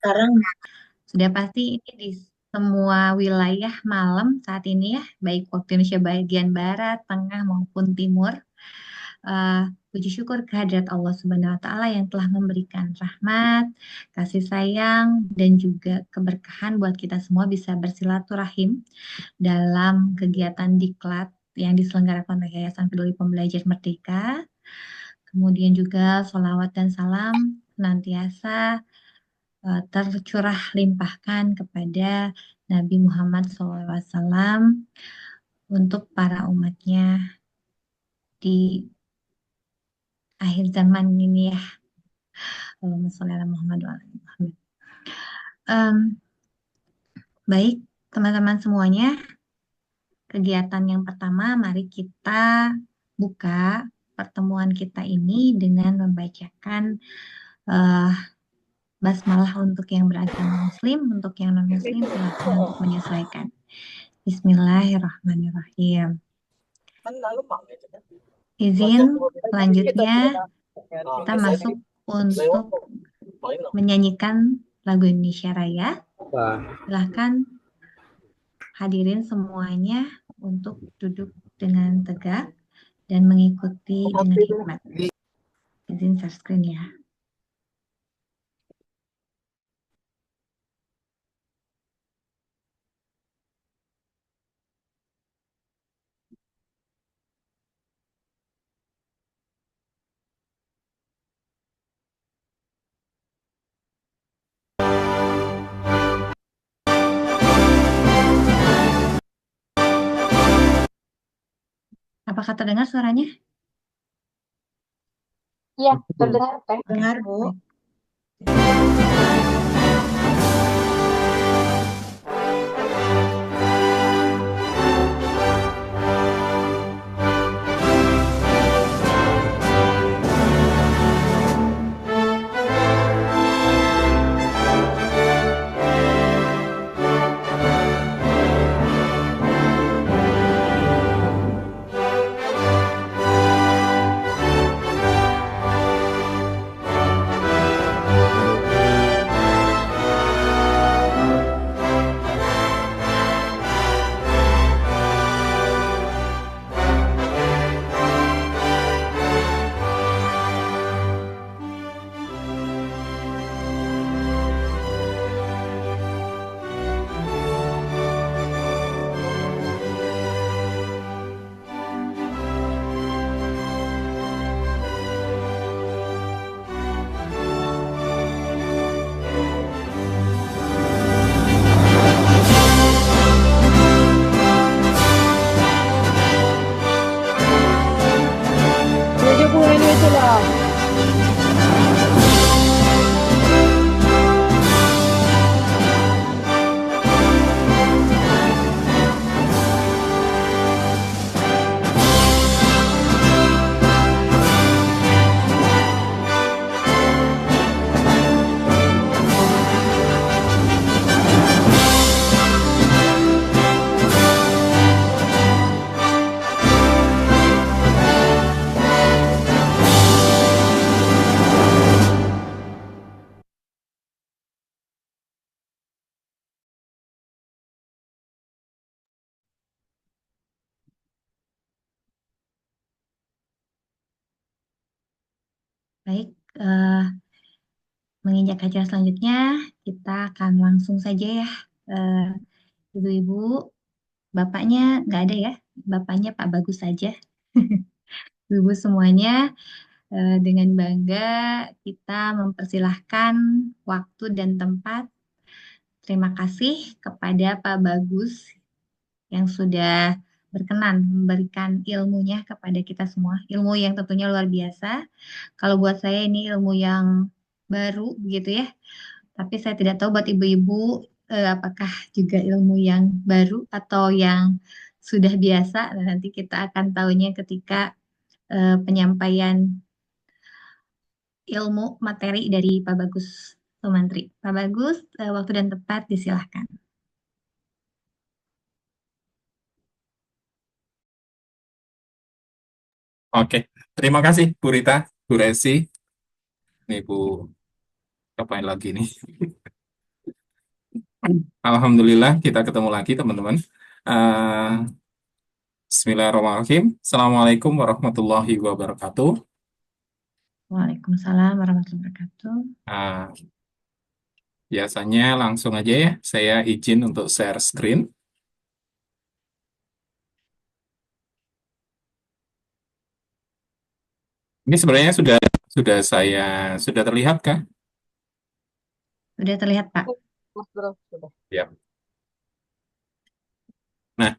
Sekarang Sudah pasti ini di semua wilayah malam saat ini ya, baik waktu Indonesia bagian barat, tengah maupun timur. Eh, Puji syukur kehadirat Allah Subhanahu wa Ta'ala yang telah memberikan rahmat, kasih sayang, dan juga keberkahan buat kita semua bisa bersilaturahim dalam kegiatan diklat yang diselenggarakan oleh Yayasan Peduli Pembelajar Merdeka. Kemudian juga sholawat dan salam senantiasa tercurah limpahkan kepada Nabi Muhammad SAW untuk para umatnya di akhir zaman ini ya. Allahumma sholli ala Muhammad wa ala ali Muhammad. Em, Baik, teman-teman semuanya, kegiatan yang pertama, mari kita buka pertemuan kita ini dengan membacakan eh, basmalah untuk yang beragama Muslim, untuk yang non-Muslim silakan untuk menyesuaikan. Bismillahirrahmanirrahim. Izin selanjutnya kita masuk untuk menyanyikan lagu Indonesia Raya. Silahkan hadirin semuanya untuk duduk dengan tegak dan mengikuti dengan hikmat. Izin share screen ya. Apakah terdengar suaranya? iya terdengar Teh. Oke, Dengar Bu. baik. Menuju bulan Islam. Baik, menginjak acara selanjutnya, kita akan langsung saja ya. Eh, Ibu-ibu, bapaknya nggak ada ya. Bapaknya Pak Bagus saja. Ibu semuanya, dengan bangga kita mempersilahkan waktu dan tempat. Terima kasih kepada Pak Bagus yang sudah berkenan memberikan ilmunya kepada kita semua. Ilmu yang tentunya luar biasa. Kalau buat saya ini ilmu yang baru begitu ya. Tapi saya tidak tahu buat ibu-ibu apakah juga ilmu yang baru atau yang sudah biasa. Nah, nanti kita akan tahunya ketika penyampaian ilmu materi dari Pak Bagus Sumantri. Pak Bagus, waktu dan tempat disilahkan. Oke, terima kasih Bu Rita, Bu Resi, nih Bu Ngapain lagi nih? Alhamdulillah kita ketemu lagi teman-teman. Eh, Bismillahirrahmanirrahim. Assalamualaikum warahmatullahi wabarakatuh. Waalaikumsalam warahmatullahi wabarakatuh. Ah, Biasanya langsung aja ya, saya izin untuk share screen. Ini sebenarnya sudah terlihat kah? Sudah terlihat, Pak? Mas Bro, sudah. Ya. Nah,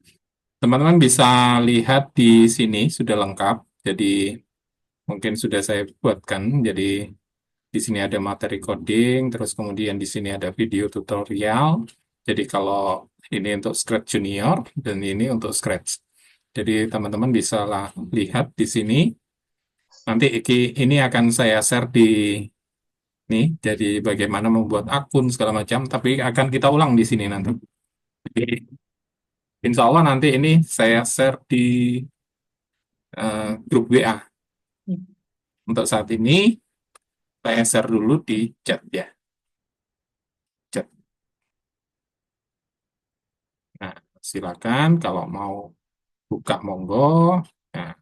teman-teman bisa lihat di sini sudah lengkap. Jadi mungkin sudah saya buatkan. Jadi di sini ada materi coding, terus kemudian di sini ada video tutorial. Jadi kalau ini untuk Scratch Junior dan ini untuk Scratch. Jadi teman-teman bisa lihat di sini. Nanti ini akan saya share di nih. Jadi bagaimana membuat akun segala macam. Tapi akan kita ulang di sini nanti. Jadi insya Allah nanti ini saya share di grup WA. Ya. Untuk saat ini saya share dulu di chat ya. Chat. Nah, silakan kalau mau buka monggo. Nah,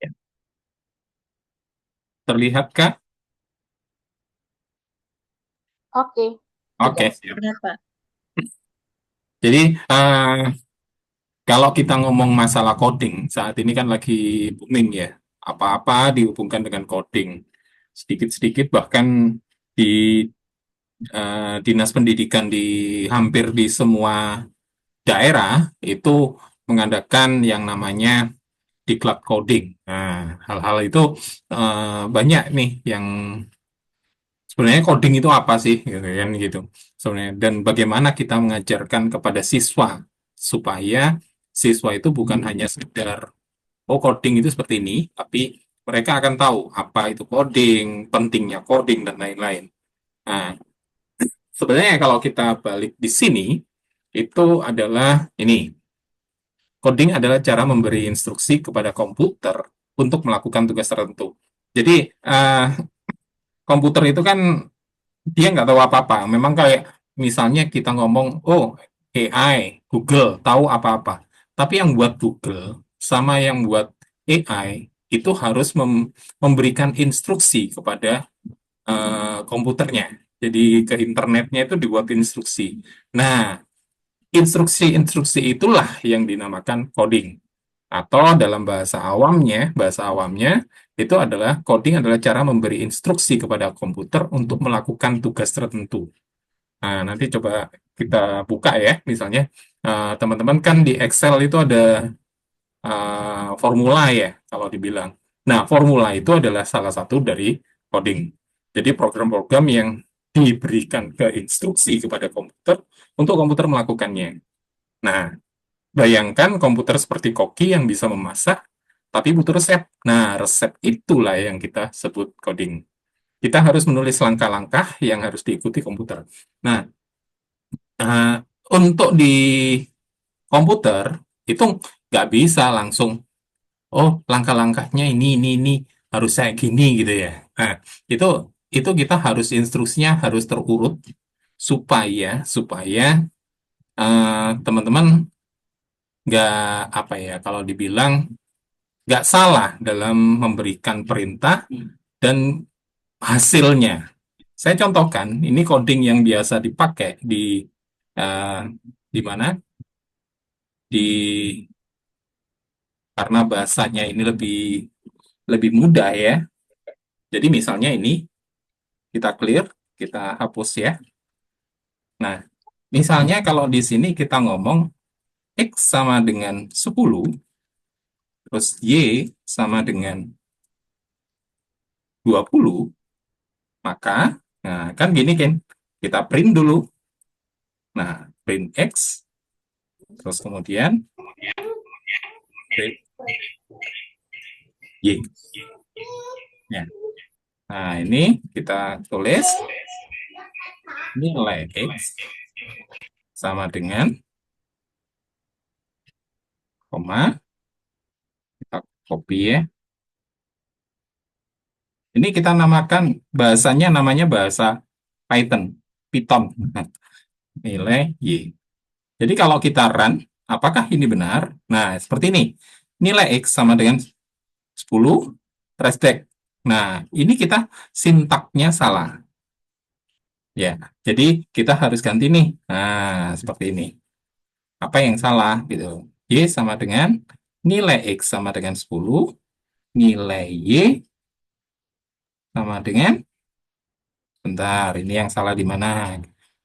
ya. Terlihatkah? Oke, Oke, sudah. siap. Benar, Pak. Jadi kalau kita ngomong masalah coding, saat ini kan lagi booming ya. Apa-apa dihubungkan dengan coding. Sedikit-sedikit bahkan di dinas pendidikan di hampir di semua daerah itu mengadakan yang namanya diklat coding. Nah, hal-hal itu banyak nih yang sebenarnya coding itu apa sih, gitu kan gitu. Sebenarnya dan bagaimana kita mengajarkan kepada siswa supaya siswa itu bukan hanya sekedar oh coding itu seperti ini, tapi mereka akan tahu apa itu coding, pentingnya coding dan lain-lain. Nah, sebenarnya kalau kita balik di sini itu adalah ini. Coding adalah cara memberi instruksi kepada komputer untuk melakukan tugas tertentu. Jadi, komputer itu kan dia nggak tahu apa-apa. Memang kayak misalnya kita ngomong, oh AI, Google tahu apa-apa. Tapi yang buat Google sama yang buat AI itu harus memberikan instruksi kepada komputernya. Jadi ke internetnya itu dibuat instruksi. Nah, instruksi-instruksi itulah yang dinamakan coding. Atau dalam bahasa awamnya itu adalah coding adalah cara memberi instruksi kepada komputer untuk melakukan tugas tertentu. Nah, nanti coba kita buka ya, misalnya teman-teman kan di Excel itu ada formula ya, kalau dibilang. Nah, formula itu adalah salah satu dari coding. Jadi program-program yang diberikan ke instruksi kepada komputer untuk komputer melakukannya. Nah, bayangkan komputer seperti koki yang bisa memasak, tapi butuh resep. Nah, resep itulah yang kita sebut coding. Kita harus menulis langkah-langkah yang harus diikuti komputer. Nah, eh, untuk di komputer itu nggak bisa langsung, oh langkah-langkahnya ini harus saya gini gitu ya. Nah, itu itu kita harus instruksinya harus terurut supaya supaya teman-teman nggak apa ya kalau dibilang nggak salah dalam memberikan perintah dan hasilnya. Saya contohkan, ini coding yang biasa dipakai eh, di mana? Di karena bahasanya ini lebih lebih mudah ya. Jadi misalnya ini kita clear, kita hapus ya. Nah, misalnya kalau di sini kita ngomong X sama dengan 10, terus Y sama dengan 20, maka nah kan gini kan, kita print dulu. Nah, print X, terus kemudian print Y. Ya. Nah, ini kita tulis nilai X sama dengan koma, kita copy ya. Ini kita namakan bahasanya namanya bahasa Python. Nilai Y. Jadi kalau kita run, apakah ini benar? Nah, seperti ini. Nilai X sama dengan 10 traceback. Nah, ini kita sintaknya salah. Ya, jadi kita harus ganti nih. Nah, seperti ini. Apa yang salah gitu. Y sama dengan nilai X sama dengan 10, nilai Y sama dengan, bentar, ini yang salah di mana?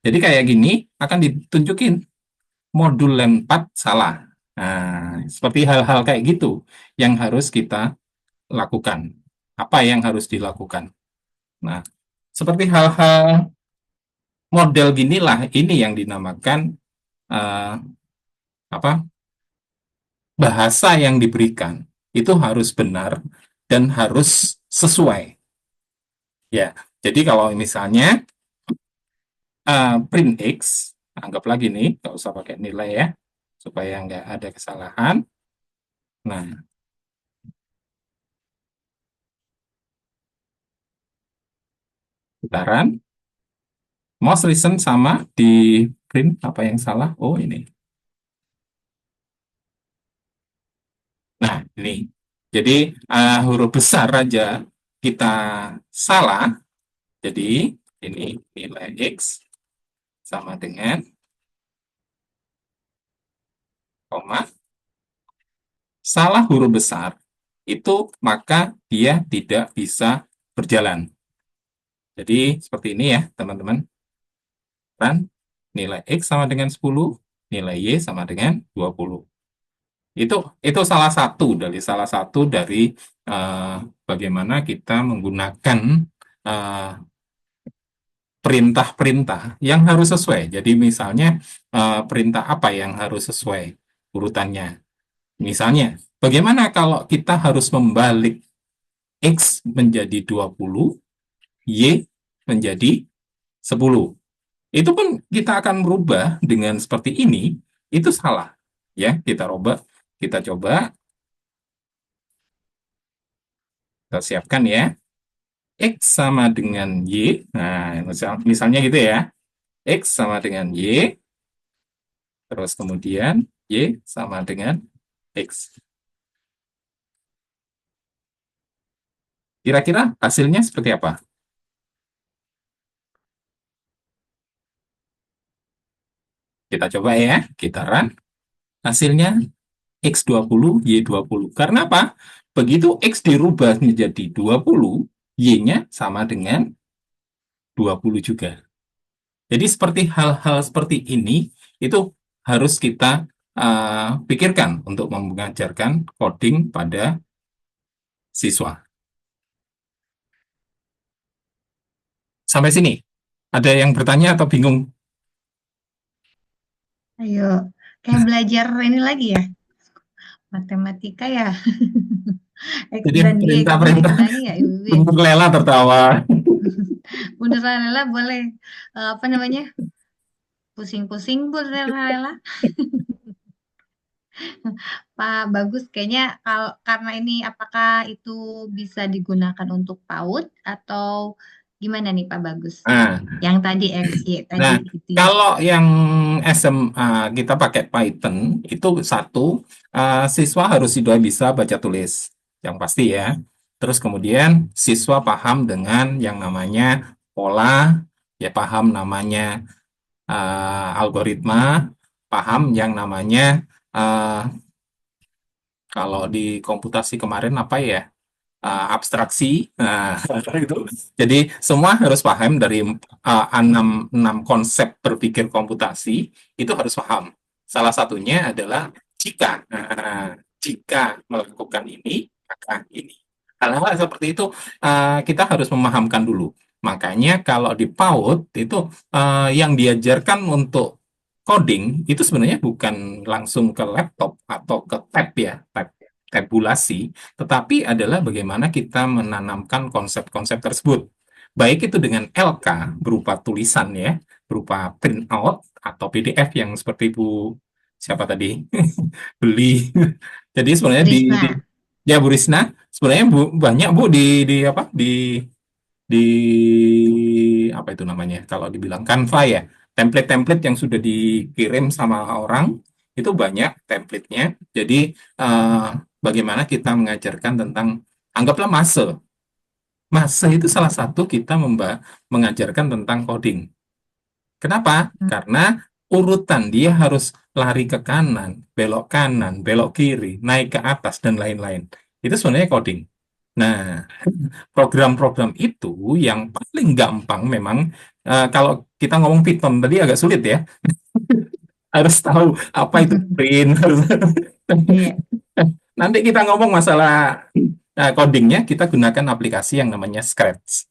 Jadi kayak gini akan ditunjukin modul lem 4 salah. Nah, seperti hal-hal kayak gitu yang harus kita lakukan. Apa yang harus dilakukan? Nah, seperti hal-hal model ginilah ini yang dinamakan eh, apa? Bahasa yang diberikan itu harus benar dan harus sesuai. Ya, jadi kalau misalnya print X, anggap lagi nih, nggak usah pakai nilai ya, supaya nggak ada kesalahan. Nah, putaran, most recent sama di print apa yang salah? Oh, ini. Nah, ini. Jadi huruf besar aja kita salah. Jadi ini nilai X sama dengan koma. Salah huruf besar itu maka dia tidak bisa berjalan. Jadi seperti ini ya, teman-teman. Run, nilai X sama dengan 10, nilai Y sama dengan 20. Itu salah satu dari bagaimana kita menggunakan eh, perintah-perintah yang harus sesuai. Jadi misalnya perintah apa yang harus sesuai urutannya. Misalnya, bagaimana kalau kita harus membalik X menjadi 20, Y menjadi 10. Itu pun kita akan merubah dengan seperti ini, itu salah. Ya, kita rubah, kita coba, kita siapkan ya. X sama dengan Y. Nah, misalnya gitu ya. X sama dengan Y, terus kemudian Y sama dengan X. Kira-kira hasilnya seperti apa? Kita coba ya, kita run. Hasilnya X20, Y20. Karena apa? Begitu X dirubah menjadi 20, Y-nya sama dengan 20 juga. Jadi seperti hal-hal seperti ini, itu harus kita pikirkan untuk mengajarkan coding pada siswa. Sampai sini, ada yang bertanya atau bingung? Ayo, kayak belajar ini lagi ya, matematika ya. X Jadi dan Y itu perintah-perintah diulangi ya, Ibu. untuk Lela tertawa. Beneran Lela boleh, apa namanya, pusing-pusing Bu Lela. Pak Bagus, kayaknya karena ini apakah itu bisa digunakan untuk PAUD atau gimana nih Pak Bagus? Nah, Yang tadi X, Y tadi Nah, gitu ya. kalau yang SMA kita pakai Python itu satu, siswa harus sudah bisa baca tulis, yang pasti ya. Terus kemudian siswa paham dengan yang namanya pola, ya paham namanya algoritma, paham yang namanya kalau di komputasi kemarin apa ya? Abstraksi. Nah, itu. Jadi semua harus paham dari enam konsep berpikir komputasi itu harus paham. Salah satunya adalah jika. Jika melakukan ini, maka ini. Hal-hal seperti itu kita harus memahamkan dulu. Makanya kalau di PAUD itu yang diajarkan untuk coding itu sebenarnya bukan langsung ke laptop atau ke tab ya, tab. tabulasi, tetapi adalah bagaimana kita menanamkan konsep-konsep tersebut. Baik itu dengan LK berupa tulisan ya, berupa print out atau PDF yang seperti Bu siapa tadi beli. Jadi sebenarnya Risna. ya Bu Risna, sebenarnya Bu banyak Bu di apa di apa itu namanya kalau dibilang Canva ya, template-template yang sudah dikirim sama orang itu banyak template-nya. Jadi bagaimana kita mengajarkan tentang anggaplah mase itu salah satu kita mengajarkan tentang coding. Kenapa? Hmm. Karena urutan dia harus lari ke kanan, belok kiri, naik ke atas, dan lain-lain. Itu sebenarnya coding. Nah, program-program itu yang paling gampang memang, kalau kita ngomong Python tadi agak sulit ya, harus tahu apa itu print. Iya. Nanti kita ngomong masalah codingnya, kita gunakan aplikasi yang namanya Scratch.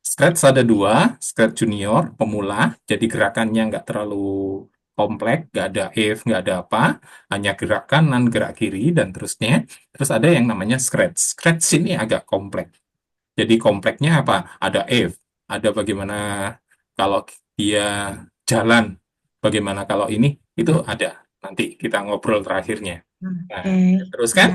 Scratch ada dua, Scratch Junior, pemula, jadi gerakannya nggak terlalu kompleks, nggak ada if, nggak ada apa, hanya gerak kanan, gerak kiri, dan terusnya. Terus ada yang namanya Scratch. Scratch ini agak kompleks. Jadi kompleksnya apa? Ada if, ada bagaimana kalau dia jalan, bagaimana kalau ini, itu ada. Nanti kita ngobrol terakhirnya. Nah, Oke. terus Nah, kan?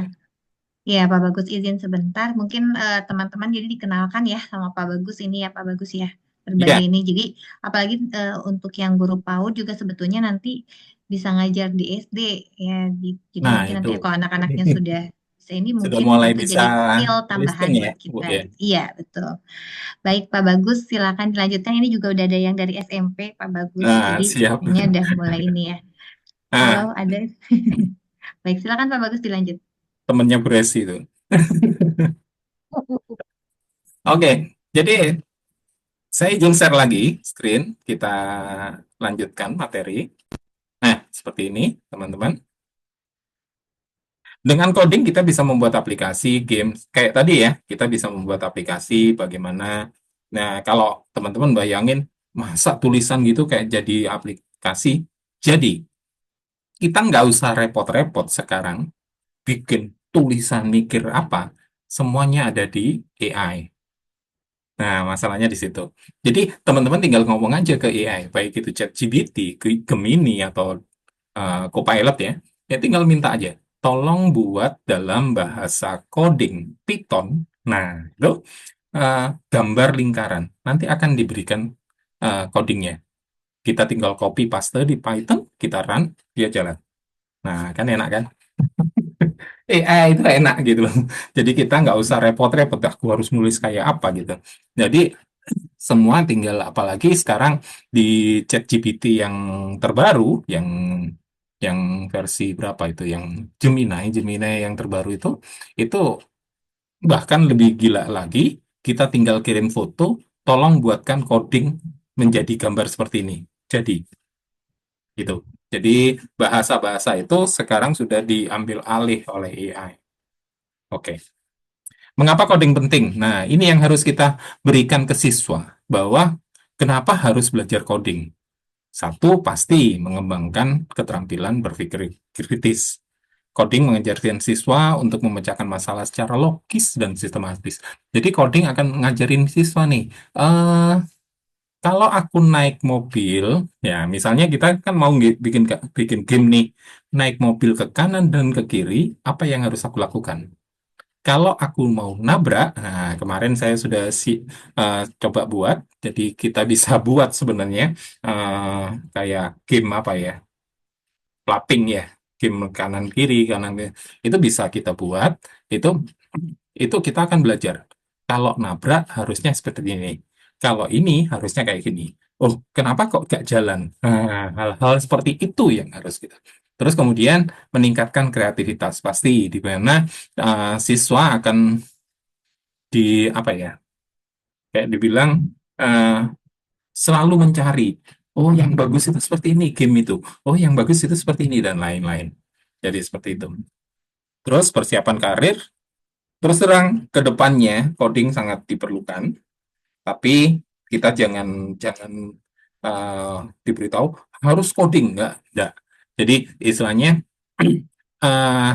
ya Pak Bagus izin sebentar. Mungkin teman-teman jadi dikenalkan ya sama Pak Bagus ini ya Pak Bagus ya. Berbagi Iya. ini. Jadi apalagi untuk yang guru PAUD juga sebetulnya nanti bisa ngajar di SD ya. Jadi Nah, mungkin nanti itu. kalau anak-anaknya sudah bisa ini Sudah mungkin mulai itu bisa jadi skill tambahan listening ya, buat Bu kita. ya. Iya, betul. Baik Pak Bagus, silakan dilanjutkan. Ini juga udah ada yang dari SMP Pak Bagus. Nah, Jadi siap. kayaknya udah mulai ini ya. Halo, Nah, ada. Baik, silakan Pak Bagus dilanjut. temennya Bu Resi itu. Oke, jadi saya izin share lagi screen. Kita lanjutkan materi. Nah, seperti ini, teman-teman. Dengan coding kita bisa membuat aplikasi, games. Kayak tadi ya, kita bisa membuat aplikasi bagaimana. Nah, kalau teman-teman bayangin, masa tulisan gitu kayak jadi aplikasi. Jadi, kita nggak usah repot-repot sekarang bikin tulisan mikir apa. Semuanya ada di AI. Nah, masalahnya di situ. Jadi, teman-teman tinggal ngomong aja ke AI, baik itu ChatGPT, Gemini, atau Copilot ya. Ya tinggal minta aja, tolong buat dalam bahasa coding Python. Nah, itu gambar lingkaran. Nanti akan diberikan codingnya. Kita tinggal copy paste di Python, kita run, dia jalan. Nah, kan enak kan? AI itu enak gitu loh. Jadi kita nggak usah repot-repot, aku harus nulis kayak apa gitu. Jadi semua tinggal, apalagi sekarang di ChatGPT yang terbaru, yang versi berapa itu, yang Gemini yang terbaru itu bahkan lebih gila lagi. Kita tinggal kirim foto, tolong buatkan coding menjadi gambar seperti ini. Jadi gitu. Jadi bahasa-bahasa itu sekarang sudah diambil alih oleh AI. Oke. Mengapa coding penting? Nah, ini yang harus kita berikan ke siswa, bahwa kenapa harus belajar coding. Satu, pasti mengembangkan keterampilan berpikir kritis. Coding mengajarkan siswa untuk memecahkan masalah secara logis dan sistematis. Jadi coding akan ngajarin siswa nih, kalau aku naik mobil, ya misalnya kita kan mau bikin bikin game nih, naik mobil ke kanan dan ke kiri, apa yang harus aku lakukan? Kalau aku mau nabrak, nah kemarin saya sudah coba buat, jadi kita bisa buat sebenarnya kayak game apa ya, plating ya, game kanan kiri itu bisa kita buat, itu itu kita akan belajar. Kalau nabrak harusnya seperti ini, kalau ini harusnya kayak gini. Oh, kenapa kok gak jalan? Nah, hal-hal seperti itu yang harus kita. Terus kemudian meningkatkan kreativitas pasti, di mana siswa akan di apa ya, kayak dibilang eh, selalu mencari, oh yang bagus itu seperti ini game itu, oh yang bagus itu seperti ini, dan lain-lain. Jadi seperti itu. Terus persiapan karir, terus terang ke depannya coding sangat diperlukan, tapi kita jangan jangan diberitahu harus coding, enggak. Jadi istilahnya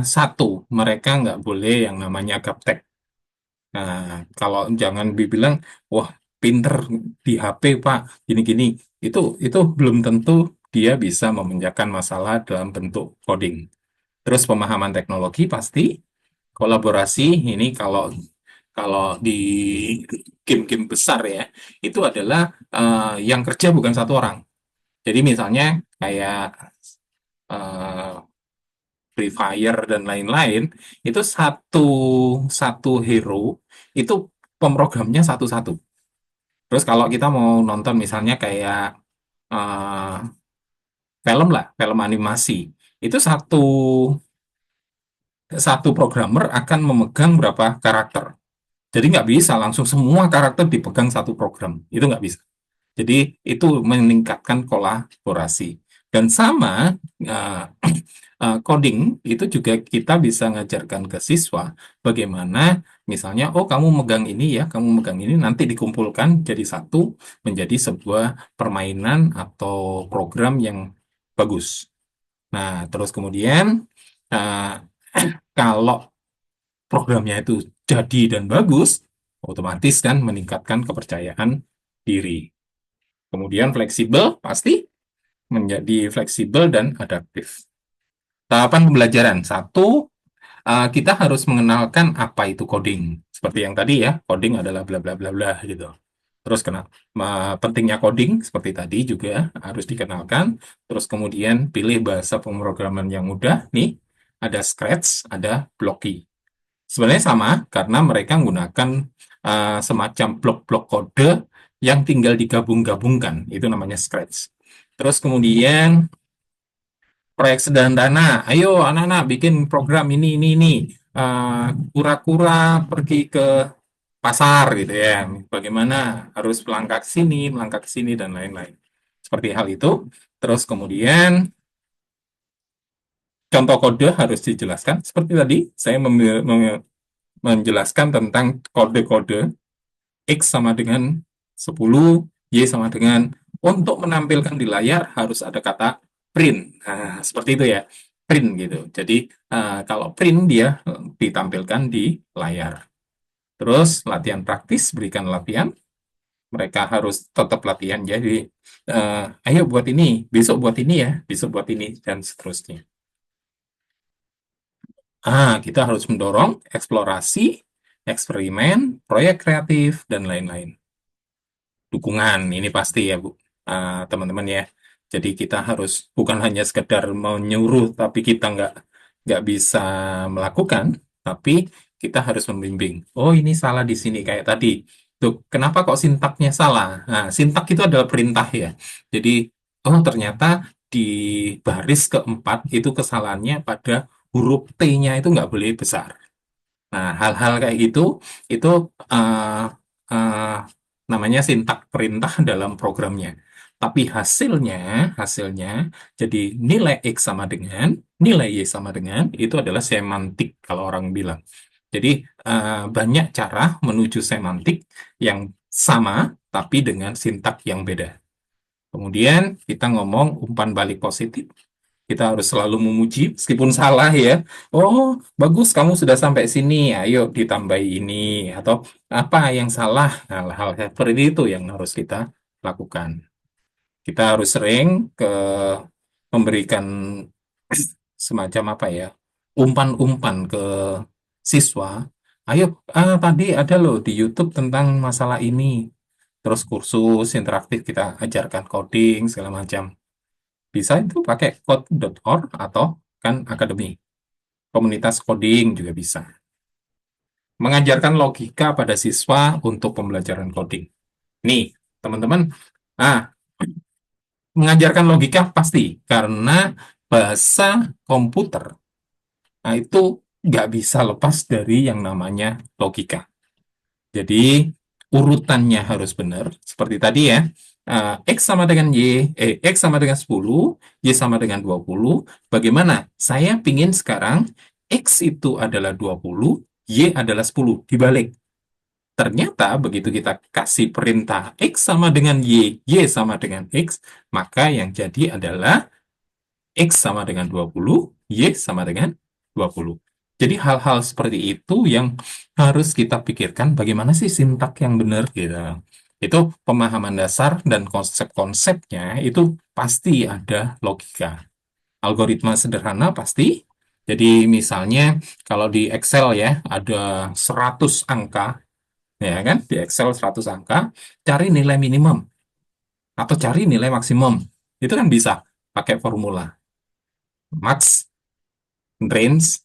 Satu, mereka nggak boleh yang namanya gaptek. Nah, kalau jangan dibilang, wah, pinter di HP, Pak, gini-gini. Itu belum tentu dia bisa memecahkan masalah dalam bentuk coding. Terus pemahaman teknologi pasti, kolaborasi ini kalau kalau di game-game besar ya, itu adalah yang kerja bukan satu orang. Jadi misalnya kayak eh, Free Fire dan lain-lain, itu satu satu hero itu pemrogramnya satu-satu. Terus kalau kita mau nonton misalnya kayak eh, film lah, film animasi, itu satu satu programmer akan memegang berapa karakter. Jadi nggak bisa langsung semua karakter dipegang satu program, itu nggak bisa. Jadi itu meningkatkan kolaborasi. Dan sama coding itu juga kita bisa ngajarkan ke siswa bagaimana misalnya, oh kamu megang ini ya, kamu megang ini nanti dikumpulkan jadi satu menjadi sebuah permainan atau program yang bagus. Nah, terus kemudian uh, kalau programnya itu jadi dan bagus, otomatis kan meningkatkan kepercayaan diri. Kemudian fleksibel, pasti menjadi fleksibel dan adaptif. Tahapan pembelajaran. Satu, kita harus mengenalkan apa itu coding. Seperti yang tadi ya, coding adalah bla bla bla bla gitu. Terus pentingnya coding seperti tadi juga harus dikenalkan. Terus kemudian pilih bahasa pemrograman yang mudah. Nih, ada Scratch, ada Blocky. Sebenarnya sama karena mereka menggunakan semacam blok-blok kode yang tinggal digabung-gabungkan. Itu namanya Scratch. Terus kemudian proyek sederhana. Ayo anak-anak bikin program ini. Kura-kura pergi ke pasar gitu ya. Bagaimana harus melangkah ke sini dan lain-lain. Seperti hal itu. Terus kemudian contoh kode harus dijelaskan. Seperti tadi saya menjelaskan tentang kode-kode X sama dengan 10, Y sama dengan, untuk menampilkan di layar harus ada kata print. Nah, seperti itu ya, print gitu. Jadi, kalau print dia ditampilkan di layar. Terus, latihan praktis, berikan latihan. Mereka harus tetap latihan. Jadi, ayo buat ini, besok buat ini ya, besok buat ini, dan seterusnya. Kita harus mendorong eksplorasi, eksperimen, proyek kreatif, dan lain-lain. Dukungan ini pasti ya Bu, teman-teman ya. Jadi kita harus bukan hanya sekedar menyuruh tapi kita nggak bisa melakukan, tapi kita harus membimbing. Oh ini salah di sini kayak tadi. Tuh, kenapa kok sintaknya salah? Nah, sintak itu adalah perintah ya. Jadi oh ternyata di baris keempat itu kesalahannya pada huruf T-nya itu nggak boleh besar. Nah, hal-hal kayak gitu itu uh, uh, namanya sintak perintah dalam programnya. Tapi hasilnya jadi nilai X sama dengan nilai Y sama dengan itu adalah semantik kalau orang bilang. Jadi banyak cara menuju semantik yang sama tapi dengan sintak yang beda. Kemudian kita ngomong umpan balik positif. Kita harus selalu memuji meskipun salah ya. Oh, bagus kamu sudah sampai sini. Ayo ditambah ini atau apa yang salah. Hal-hal seperti itu yang harus kita lakukan. Kita harus sering memberikan semacam apa ya, umpan-umpan ke siswa. Ayo, tadi ada loh di YouTube tentang masalah ini. Terus kursus interaktif kita ajarkan coding segala macam. Bisa itu pakai code.org atau kan akademi. Komunitas coding juga bisa. Mengajarkan logika pada siswa untuk pembelajaran coding. Nih, teman-teman, mengajarkan logika pasti karena bahasa komputer itu nggak bisa lepas dari yang namanya logika. Jadi urutannya harus benar. Seperti tadi ya, X sama dengan X sama dengan 10, Y sama dengan 20. Bagaimana? Saya pingin sekarang X itu adalah 20, Y adalah 10. Dibalik. Ternyata begitu kita kasih perintah X sama dengan Y sama dengan X, maka yang jadi adalah X sama dengan 20, Y sama dengan 20. Jadi hal-hal seperti itu yang harus kita pikirkan bagaimana sih sintak yang benar gitu. Itu pemahaman dasar dan konsep-konsepnya itu pasti ada logika. Algoritma sederhana pasti. Jadi misalnya kalau di Excel ya ada 100 angka, ya kan? Di Excel 100 angka, cari nilai minimum atau cari nilai maksimum. Itu kan bisa pakai formula. Max, range,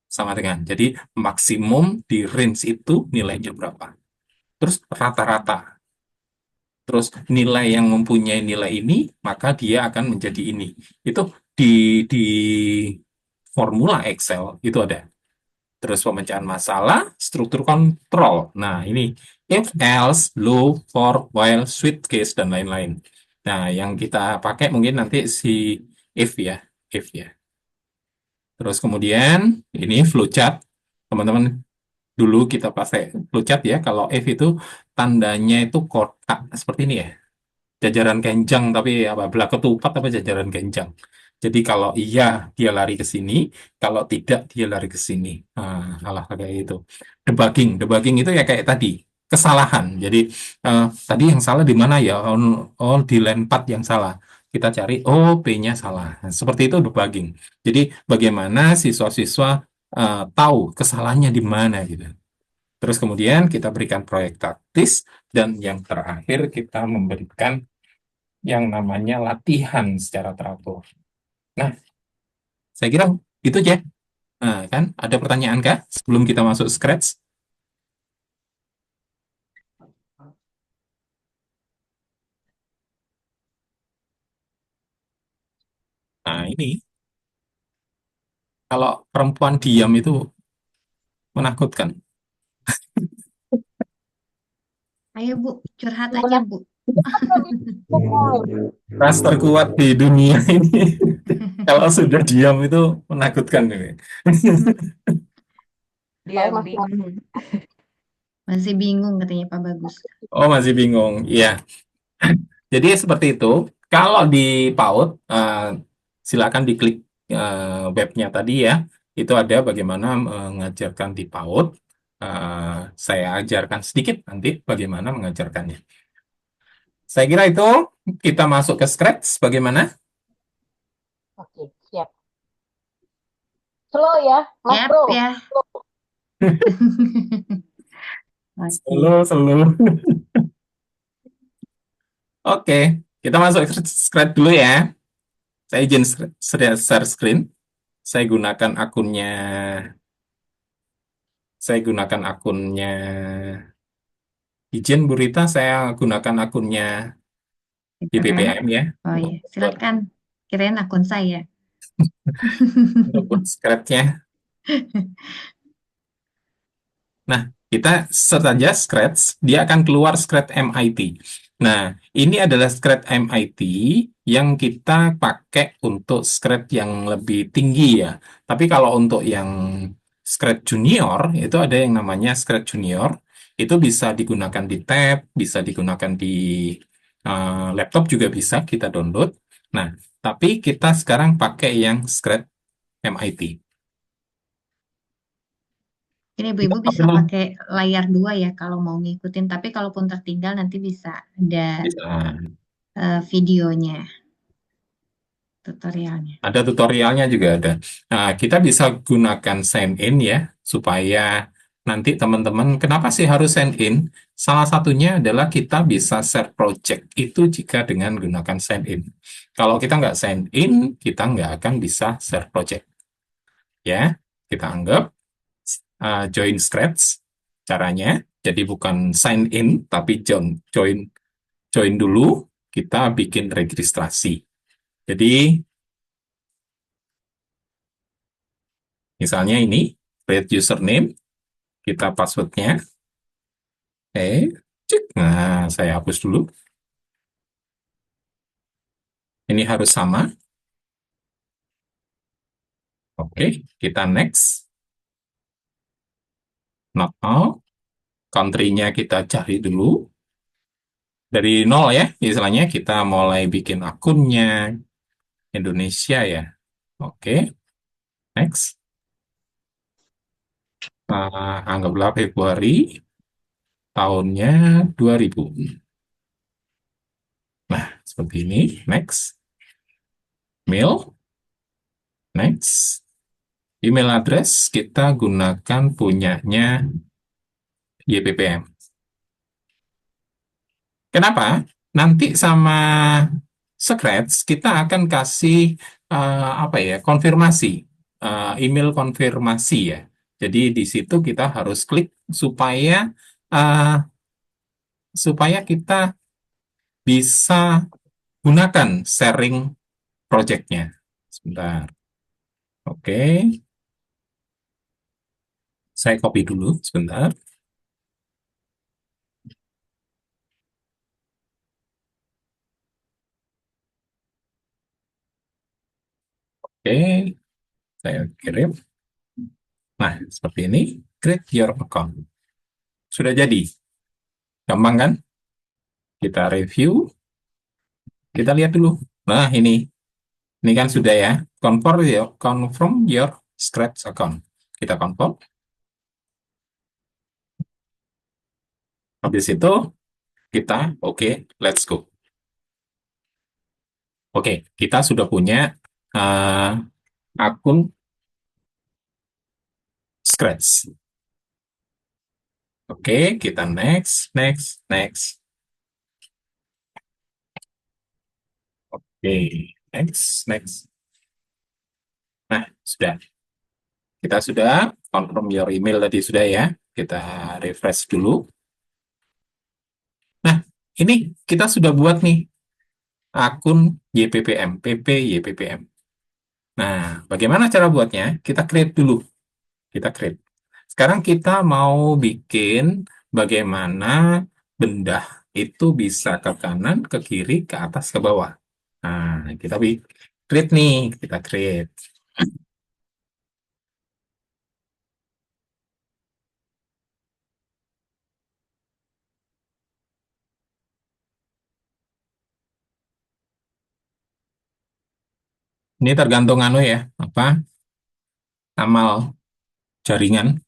sama dengan. Jadi maksimum di range itu nilainya berapa. Terus rata-rata. Terus nilai yang mempunyai nilai ini, maka dia akan menjadi ini. Itu di formula Excel itu ada. Terus pemecahan masalah, struktur kontrol. Nah, ini if, else, loop, for, while, switch case, dan lain-lain. Nah, yang kita pakai mungkin nanti si if ya. If ya. Terus kemudian ini flowchart. Teman-teman, dulu kita pakai flowchart ya. Kalau if itu tandanya itu kotak seperti ini ya. Jajaran kenjang tapi apa belah ketupat apa jajaran kenjang. Jadi kalau iya dia lari ke sini, kalau tidak dia lari ke sini. Alah kayak itu. Debugging itu ya kayak tadi kesalahan. Jadi tadi yang salah di mana ya? Oh, di line 4 yang salah. Kita cari oh P-nya salah. Nah, seperti itu debugging. Jadi bagaimana siswa-siswa tahu kesalahannya di mana gitu. Terus kemudian kita berikan proyek taktis dan yang terakhir kita memberikan yang namanya latihan secara teratur. Nah, saya kira itu aja. Nah, kan ada pertanyaan kah sebelum kita masuk scratch? Nah, ini kalau perempuan diam itu menakutkan. Ayo Bu, curhat aja Gimana? Bu. Ras terkuat di dunia ini. Kalau sudah diam itu menakutkan. Dia Saya masih bingung. Masih bingung katanya Pak Bagus. Oh, masih bingung. Iya. Jadi seperti itu. Kalau di PAUD, silakan diklik webnya tadi ya. Itu ada bagaimana mengajarkan di PAUD. Saya ajarkan sedikit nanti bagaimana mengajarkannya. Saya kira itu kita masuk ke Scratch. Bagaimana? Oke, siap. Slow ya, Mas Yap Bro. ya. Oke. Selalu. Oke, kita masuk ke Scratch dulu ya. Saya izin share screen. Saya gunakan akunnya izin Bu Rita, saya gunakan akunnya di BBM ya. Oh iya, silakan. Kirain akun saya. Untuk Scratch-nya. Nah, kita search aja Scratch, dia akan keluar Scratch MIT. Nah, ini adalah Scratch MIT yang kita pakai untuk Scratch yang lebih tinggi ya. Tapi kalau untuk yang Scratch Junior, itu ada yang namanya Scratch Junior. Itu bisa digunakan di tab, bisa digunakan di laptop juga bisa kita download. Nah, tapi kita sekarang pakai yang Scratch MIT. Ini ibu-ibu bisa pakai layar 2 ya kalau mau ngikutin. Tapi kalaupun tertinggal nanti bisa ada videonya, tutorialnya. Ada tutorialnya juga ada. Nah, kita bisa gunakan sign in ya, supaya nanti teman-teman, kenapa sih harus sign in? Salah satunya adalah kita bisa share project itu jika dengan gunakan sign in. Kalau kita nggak sign in, kita nggak akan bisa share project. Ya, kita anggap join Scratch caranya. Jadi bukan sign in, tapi join dulu, kita bikin registrasi. Jadi misalnya ini, create username, kita passwordnya. Cek. Nah, saya hapus dulu. Ini harus sama. Oke, kita next. Not all. Country-nya kita cari dulu. Dari nol ya, istilahnya kita mulai bikin akunnya. Indonesia ya. Oke, next. Anggaplah Februari tahunnya 2000. Nah, seperti ini. Next. Mail. Next. Email address kita gunakan punyanya YPPM. Kenapa? Nanti sama Scratch kita akan kasih apa ya, konfirmasi, email konfirmasi ya. Jadi di situ kita harus klik uh, supaya kita bisa gunakan sharing project-nya. Sebentar. Oke, saya copy dulu sebentar. Oke, saya kirim. Nah, seperti ini. Create your account. Sudah jadi. Gampang kan? Kita review. Kita lihat dulu. Nah, ini kan sudah ya. Confirm your Scratch account. Kita confirm. Habis itu, kita let's go. Oke, kita sudah punya akun Scratch. Oke, kita next. Oke, next. Nah, sudah. Kita sudah confirm your email tadi sudah ya. Kita refresh dulu. Nah, ini kita sudah buat nih akun YPPM, PP YPPM. Nah, bagaimana cara buatnya? Kita create dulu. Kita create. Sekarang kita mau bikin bagaimana benda itu bisa ke kanan, ke kiri, ke atas, ke bawah. Nah, kita create nih. Kita create. Ini tergantung ya, amal jaringan.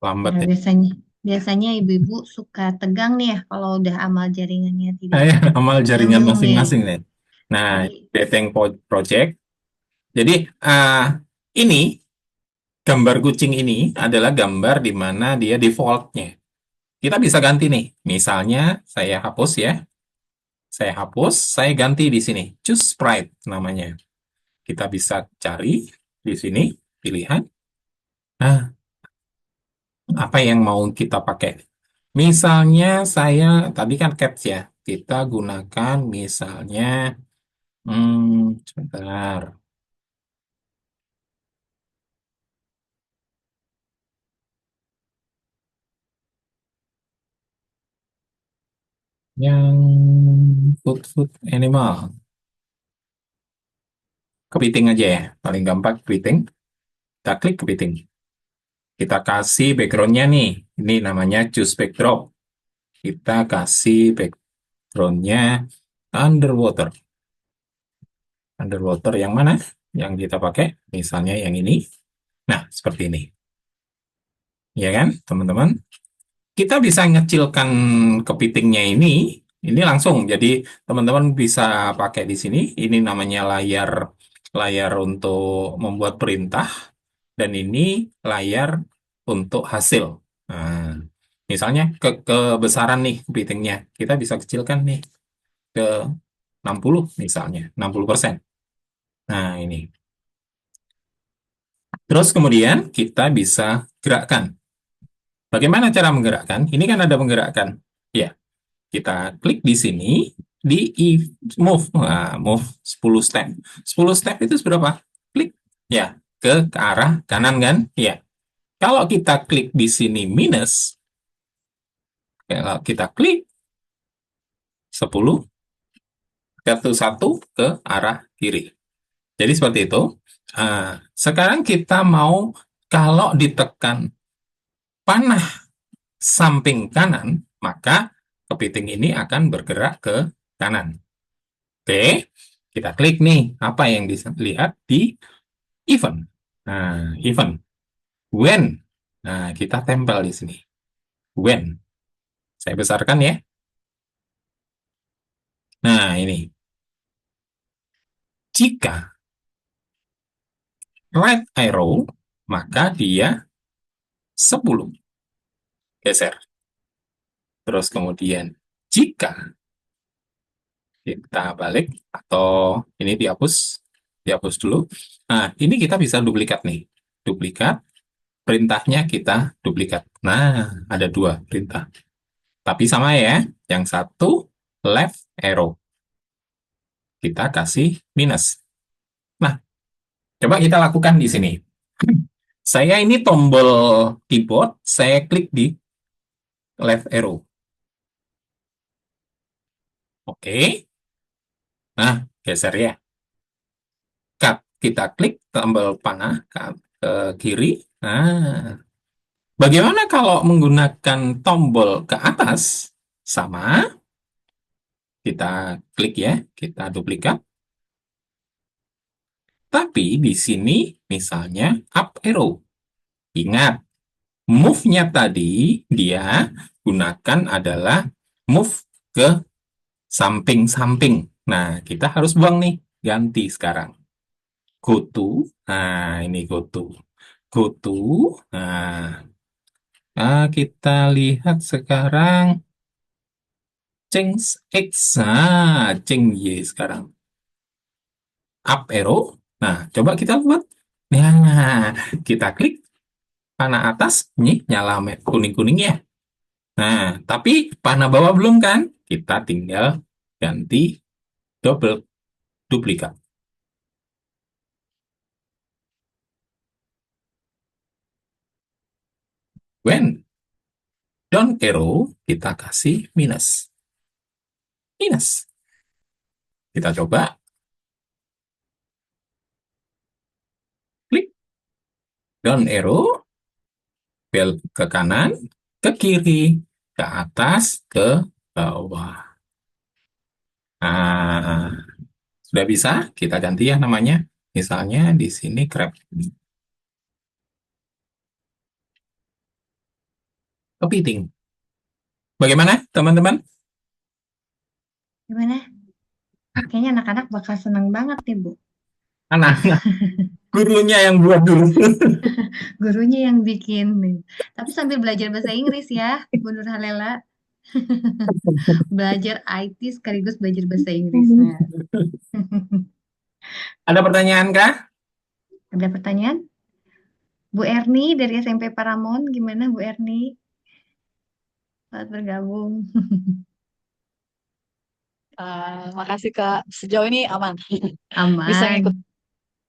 Lambat Nah, ya. biasanya ibu-ibu suka tegang nih ya kalau udah amal jaringannya tidak Amal jaringan nyambung nih. masing-masing nih. Nah, Jadi, Beteng Project. Jadi, ini gambar kucing ini adalah gambar di mana dia defaultnya. Kita bisa ganti nih. Misalnya, saya hapus ya. Saya ganti di sini. Choose Sprite namanya. Kita bisa cari di sini, pilihan. Nah, apa yang mau kita pakai? Misalnya tadi kan Cats ya. Kita gunakan misalnya, sebentar. Yang food animal. Kepiting aja ya. Paling gampang kepiting. Kita klik kepiting. Kita kasih background-nya nih. Ini namanya choose backdrop. Kita kasih background-nya underwater. Underwater yang mana? Yang kita pakai? Misalnya yang ini. Nah, seperti ini. Ya kan, teman-teman? Kita bisa ngecilkan kepitingnya ini langsung. Jadi, teman-teman bisa pakai di sini. Ini namanya layar untuk membuat perintah. Dan ini layar untuk hasil. Nah, misalnya kebesaran nih kepitingnya, kita bisa kecilkan nih ke 60 misalnya, 60%. Nah, ini. Terus kemudian kita bisa gerakkan. Bagaimana cara menggerakkan? Ini kan ada menggerakkan. Ya, kita klik di sini, di move. Nah, move 10 step. 10 step itu berapa? Klik. Ya, ke arah kanan kan? Ya. Kalau kita klik di sini minus, kalau kita klik 10, satu ke arah kiri. Jadi seperti itu. Sekarang kita mau kalau ditekan panah samping kanan, maka kepiting ini akan bergerak ke kanan. Oke, kita klik nih apa yang bisa lihat di Even. Nah, even. When. Nah, kita tempel di sini. When. Saya besarkan ya. Nah, ini. Jika right arrow, maka dia 10. Geser. Terus kemudian, jika kita balik, atau ini dihapus. Dihapus dulu. Nah, ini kita bisa duplikat nih. Duplikat. Perintahnya kita duplikat. Nah, ada 2 perintah. Tapi sama ya. Yang satu, left arrow. Kita kasih minus. Nah, coba kita lakukan di sini. Saya ini tombol keyboard, saya klik di left arrow. Oke. Nah, geser ya. Cut. Kita klik tombol panah ke kiri. Nah, bagaimana kalau menggunakan tombol ke atas? Sama. Kita klik ya, kita duplikat. Tapi di sini misalnya up arrow. Ingat, move-nya tadi dia gunakan adalah move ke samping-samping. Nah, kita harus buang nih, ganti sekarang. Go to, nah ini go to. Go to, kita lihat sekarang change X, change Y sekarang. Up arrow, nah coba kita buat. Nah, kita klik panah atas, nih nyala kuning-kuning ya. Nah, tapi panah bawah belum kan? Kita tinggal ganti double duplikat. When down arrow, kita kasih minus. Minus. Kita coba. Klik. Down arrow. Bel ke kanan, ke kiri, ke atas, ke bawah. Nah, sudah bisa? Kita ganti ya namanya. Misalnya di sini crab. Kepiting. Bagaimana, teman-teman? Gimana? Kayaknya anak-anak bakal senang banget nih, Bu. Anak, gurunya yang buat dulu. Gurunya yang bikin nih. Tapi sambil belajar bahasa Inggris ya, Bu Nurhalela. Belajar IT sekaligus belajar bahasa Inggris. Nah, Ada pertanyaan kah? ada pertanyaan? Bu Erni dari SMP Paramon, gimana Bu Erni? Selamat bergabung. Makasih Kak, sejauh ini aman. Bisa Aman. ngikut.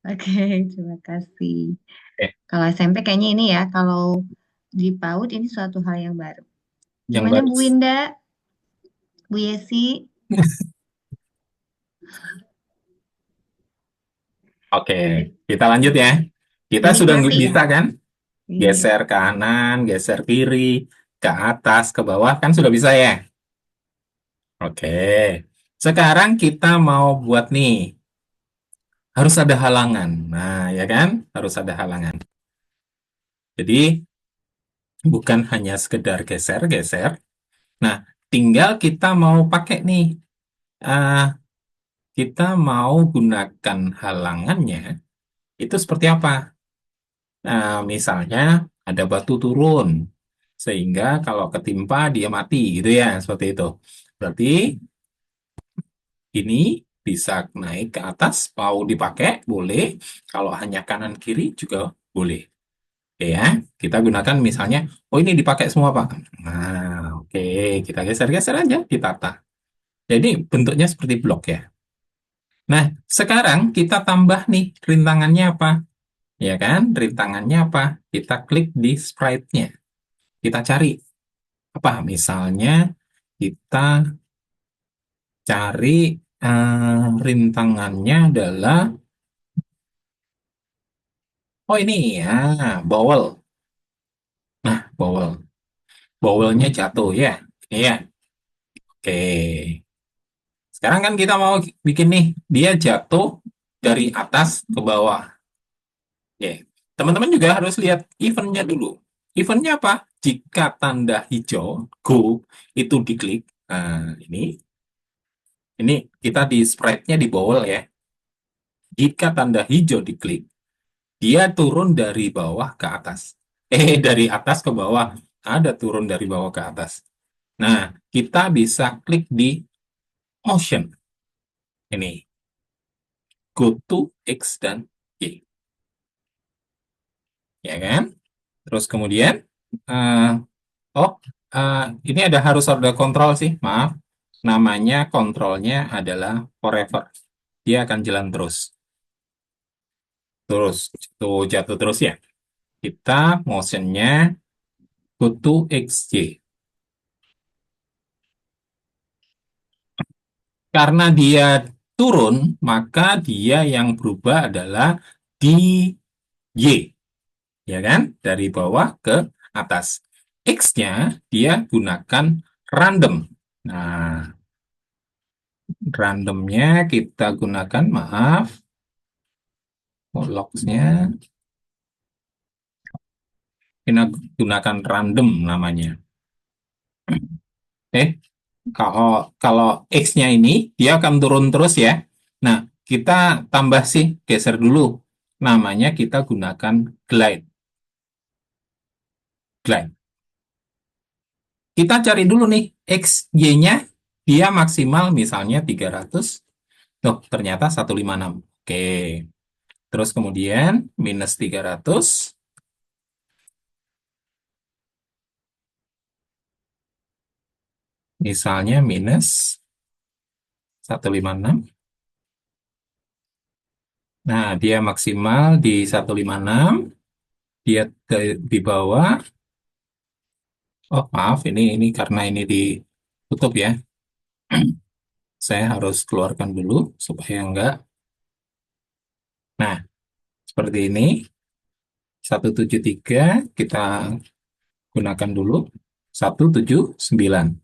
Oke, terima kasih. Eh, Kalau SMP kayaknya ini ya, kalau di PAUD ini suatu hal yang baru. yang Gimana baru. Bu Winda? Bu Yesi? Oke, kita lanjut ya. Kita sudah Dinikmati ya. bisa kan? Iya. Geser kanan, geser kiri, ke atas, ke bawah, kan sudah bisa ya? Oke. Sekarang kita mau buat nih. Harus ada halangan. Nah, ya kan? Harus ada halangan. Jadi, bukan hanya sekedar geser-geser. Nah, tinggal kita mau pakai nih. ah, kita mau gunakan halangannya. Itu seperti apa? Nah, misalnya ada batu turun. Sehingga kalau ketimpa dia mati gitu ya. Seperti itu. Berarti ini bisa naik ke atas, mau dipakai, boleh. Kalau hanya kanan kiri juga boleh. Oke ya, kita gunakan misalnya, oh ini dipakai semua Pak. Nah, oke, kita geser-geser aja, ditata. Jadi bentuknya seperti blok ya. Nah, sekarang kita tambah nih rintangannya apa? Ya kan, rintangannya apa? Kita klik di sprite-nya. Kita cari apa? Misalnya kita cari rintangannya adalah oh ini ya, bowel. Nah, bowel. Bowelnya jatuh ya. Iya. Oke. Sekarang kan kita mau bikin nih, dia jatuh dari atas ke bawah. Ya. Teman-teman juga harus lihat eventnya dulu. Eventnya apa? Jika tanda hijau, go, itu diklik. Nah, ini kita di sprite-nya di bawah ya. Jika tanda hijau diklik, dia turun dari bawah ke atas. Dari atas ke bawah. Ada turun dari bawah ke atas. Nah, kita bisa klik di motion. Ini. Go to X dan Y. Ya kan? Terus kemudian, eh, oh, ini harus ada kontrol sih, maaf. Namanya kontrolnya adalah forever. Dia akan jalan terus. Terus, tuh jatuh terus ya. Kita motionnya go to XY. Karena dia turun, maka dia yang berubah adalah di Y. Ya kan? Dari bawah ke atas. X-nya dia gunakan random. Nah, randomnya kita gunakan, maaf, logs-nya kita gunakan random namanya. Kalau kalau X-nya ini dia akan turun terus ya. Nah, kita tambah sih, geser dulu. Namanya kita gunakan glide. Glide. Kita cari dulu nih, X, Y-nya dia maksimal misalnya 300. Tuh, ternyata 156. Oke. Terus kemudian minus 300. Misalnya minus 156. Nah, dia maksimal di 156. Dia di bawah. Oh, maaf, ini karena ini ditutup ya. Saya harus keluarkan dulu supaya enggak. Nah, seperti ini. 173 kita gunakan dulu. 179.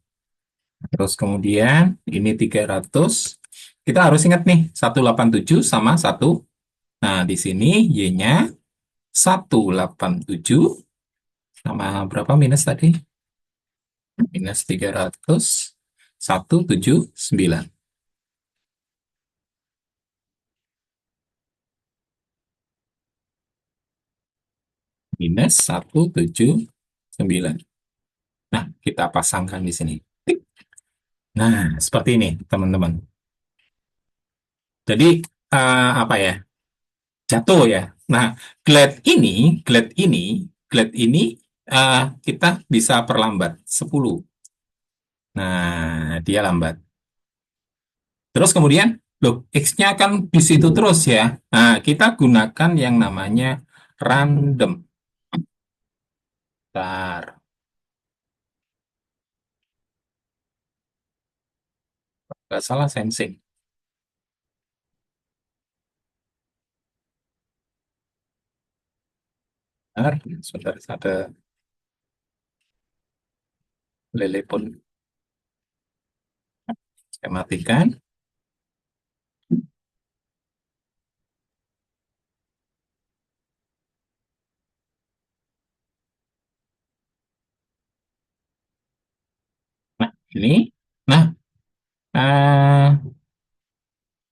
Terus kemudian ini 300. Kita harus ingat nih, 187 sama 1. Nah, di sini Y-nya 187 sama berapa minus tadi? Minus 300, 179. Minus 179. Nah, kita pasangkan di sini. Nah, seperti ini, teman-teman. Jadi, apa ya? Jatuh ya. Nah, glide ini kita bisa perlambat 10. Nah, dia lambat. Terus kemudian, loh, X-nya kan di situ terus ya. Nah, kita gunakan yang namanya random. Bentar. Nggak salah sensing. Bentar, sebentar, ada lele pun. Saya matikan. Nah, ini. Nah, eh,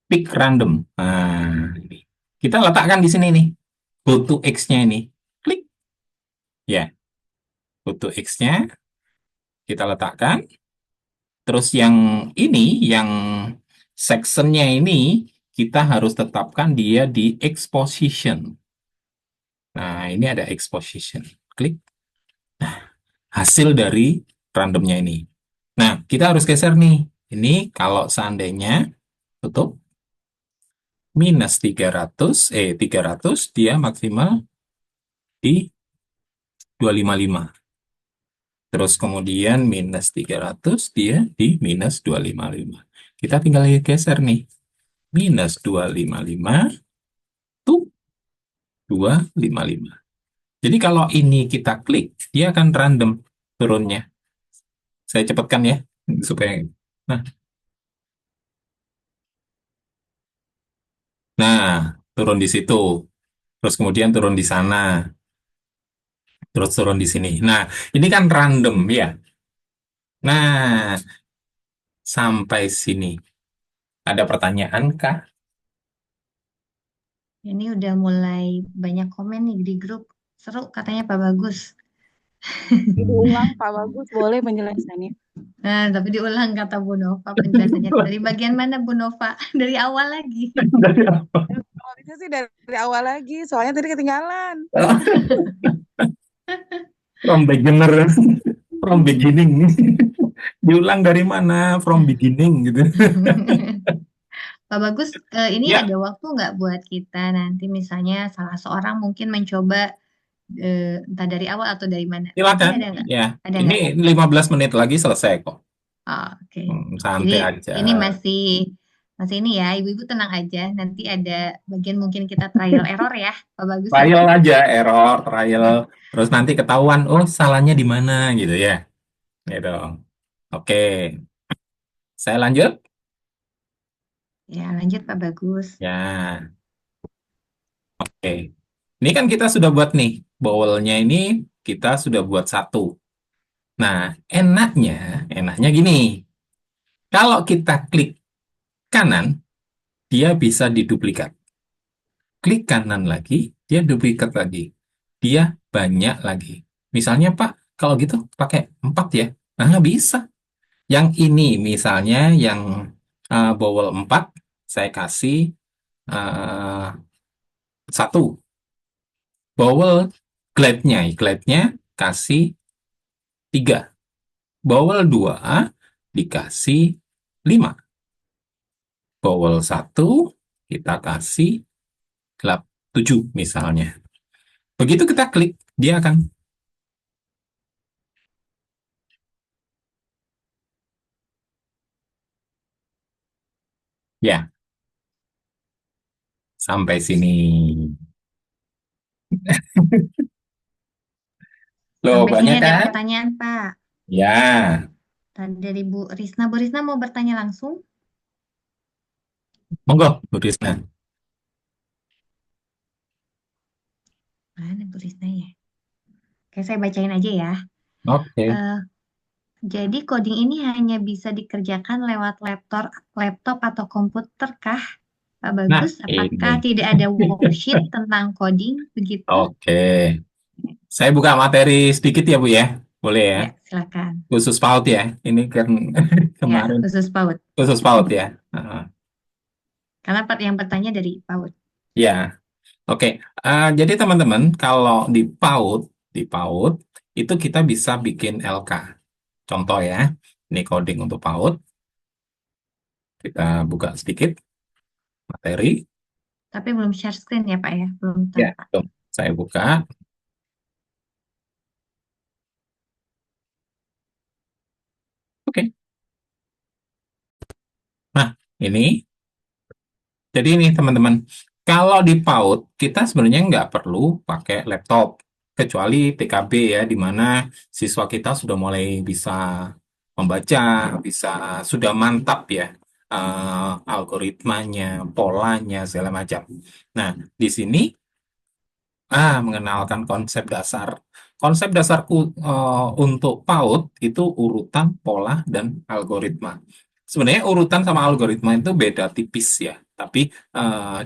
pick random. Nah, ini. Kita letakkan di sini nih. Go to X-nya ini. Klik. Ya, go to X-nya kita letakkan. Terus yang sectionnya ini, kita harus tetapkan dia di X position. Nah, ini ada X position. Klik. Nah, hasil dari randomnya ini. Nah, kita harus geser nih. Ini kalau seandainya tutup minus 300, dia maksimal di 255. Terus kemudian minus 300, dia di minus 255. Kita tinggal geser nih. Minus 255 tuh 255. Jadi kalau ini kita klik, dia akan random turunnya. Saya cepatkan ya, supaya. Nah, nah turun di situ. terus kemudian turun di sana, terus turun di sini. Nah, ini kan random ya. Nah, sampai sini. Ada pertanyaan kah? Ini udah mulai banyak komen nih di grup. Seru katanya Pak Bagus. Diulang Pak Bagus boleh penjelasannya. Nah, tapi diulang kata Bu Nova penjelasannya. Dari bagian mana Bu Nova? Dari awal lagi. Dari apa? Kalau bisa sih dari awal lagi, soalnya tadi ketinggalan. From beginner, from beginning. Diulang dari mana? From beginning gitu. Pak Bagus, ini Ya, ada waktu nggak buat kita nanti misalnya salah seorang mungkin mencoba entah dari awal atau dari mana? Nanti silakan. ada nggak? Ya, Ada ini nggak? 15 menit lagi selesai kok. Oh, oke. Jadi Santai aja. ini masih masih ini ya, ibu-ibu tenang aja. Nanti ada bagian mungkin kita trial error ya, Pak Bagus ya. Trial aja, error, trial. Terus nanti ketahuan, oh salahnya di mana gitu ya. Gitu. Oke, saya lanjut. Ya, lanjut Pak Bagus. Ya, oke. Ini kan kita sudah buat nih, bowelnya ini kita sudah buat satu. Nah, enaknya gini. Kalau kita klik kanan, dia bisa diduplikat. Klik kanan lagi, dia duplikat lagi. Dia banyak lagi. Misalnya, Pak, kalau gitu pakai 4 ya. Nah, bisa. Yang ini misalnya yang bowel 4, saya kasih uh, 1. Bowel glide-nya kasih 3. Bowel 2 dikasih 5. Bowel 1 kita kasih 7 misalnya. Begitu kita klik, dia akan ya sampai sini. Loh, Sampai sini banyak ada kan? pertanyaan, Pak. Ya, Tadi dari Bu Risna. Bu Risna mau bertanya langsung? monggo, Bu Risna. Mana Bu Risna ya? Oke, saya bacain aja ya. Oke. Eh, jadi coding ini hanya bisa dikerjakan lewat laptop atau komputer kah? Pak Nah, Bagus, apakah ini. tidak ada worksheet tentang coding begitu? Oke. Saya buka materi sedikit ya, Bu ya. Boleh ya. Ya, silakan. Khusus PAUD ya. Ini kan Ya, kemarin khusus PAUD. khusus PAUD ya. Heeh. Karena yang bertanya dari PAUD. Ya, oke. Jadi teman-teman, kalau di PAUD itu kita bisa bikin LK. Contoh ya, ini coding untuk PAUD. Kita buka sedikit materi. Tapi belum share screen ya, Pak ya? Belum Ya, tampak. tuh. Saya buka. Oke. Nah, ini. Jadi ini teman-teman, kalau di PAUD kita sebenarnya nggak perlu pakai laptop, kecuali TKB ya, di mana siswa kita sudah mulai bisa membaca, bisa sudah mantap ya algoritmanya, polanya segala macam. Nah, di sini mengenalkan konsep dasar. Konsep dasarku untuk PAUD itu urutan, pola, dan algoritma. Sebenarnya urutan sama algoritma itu beda tipis ya, tapi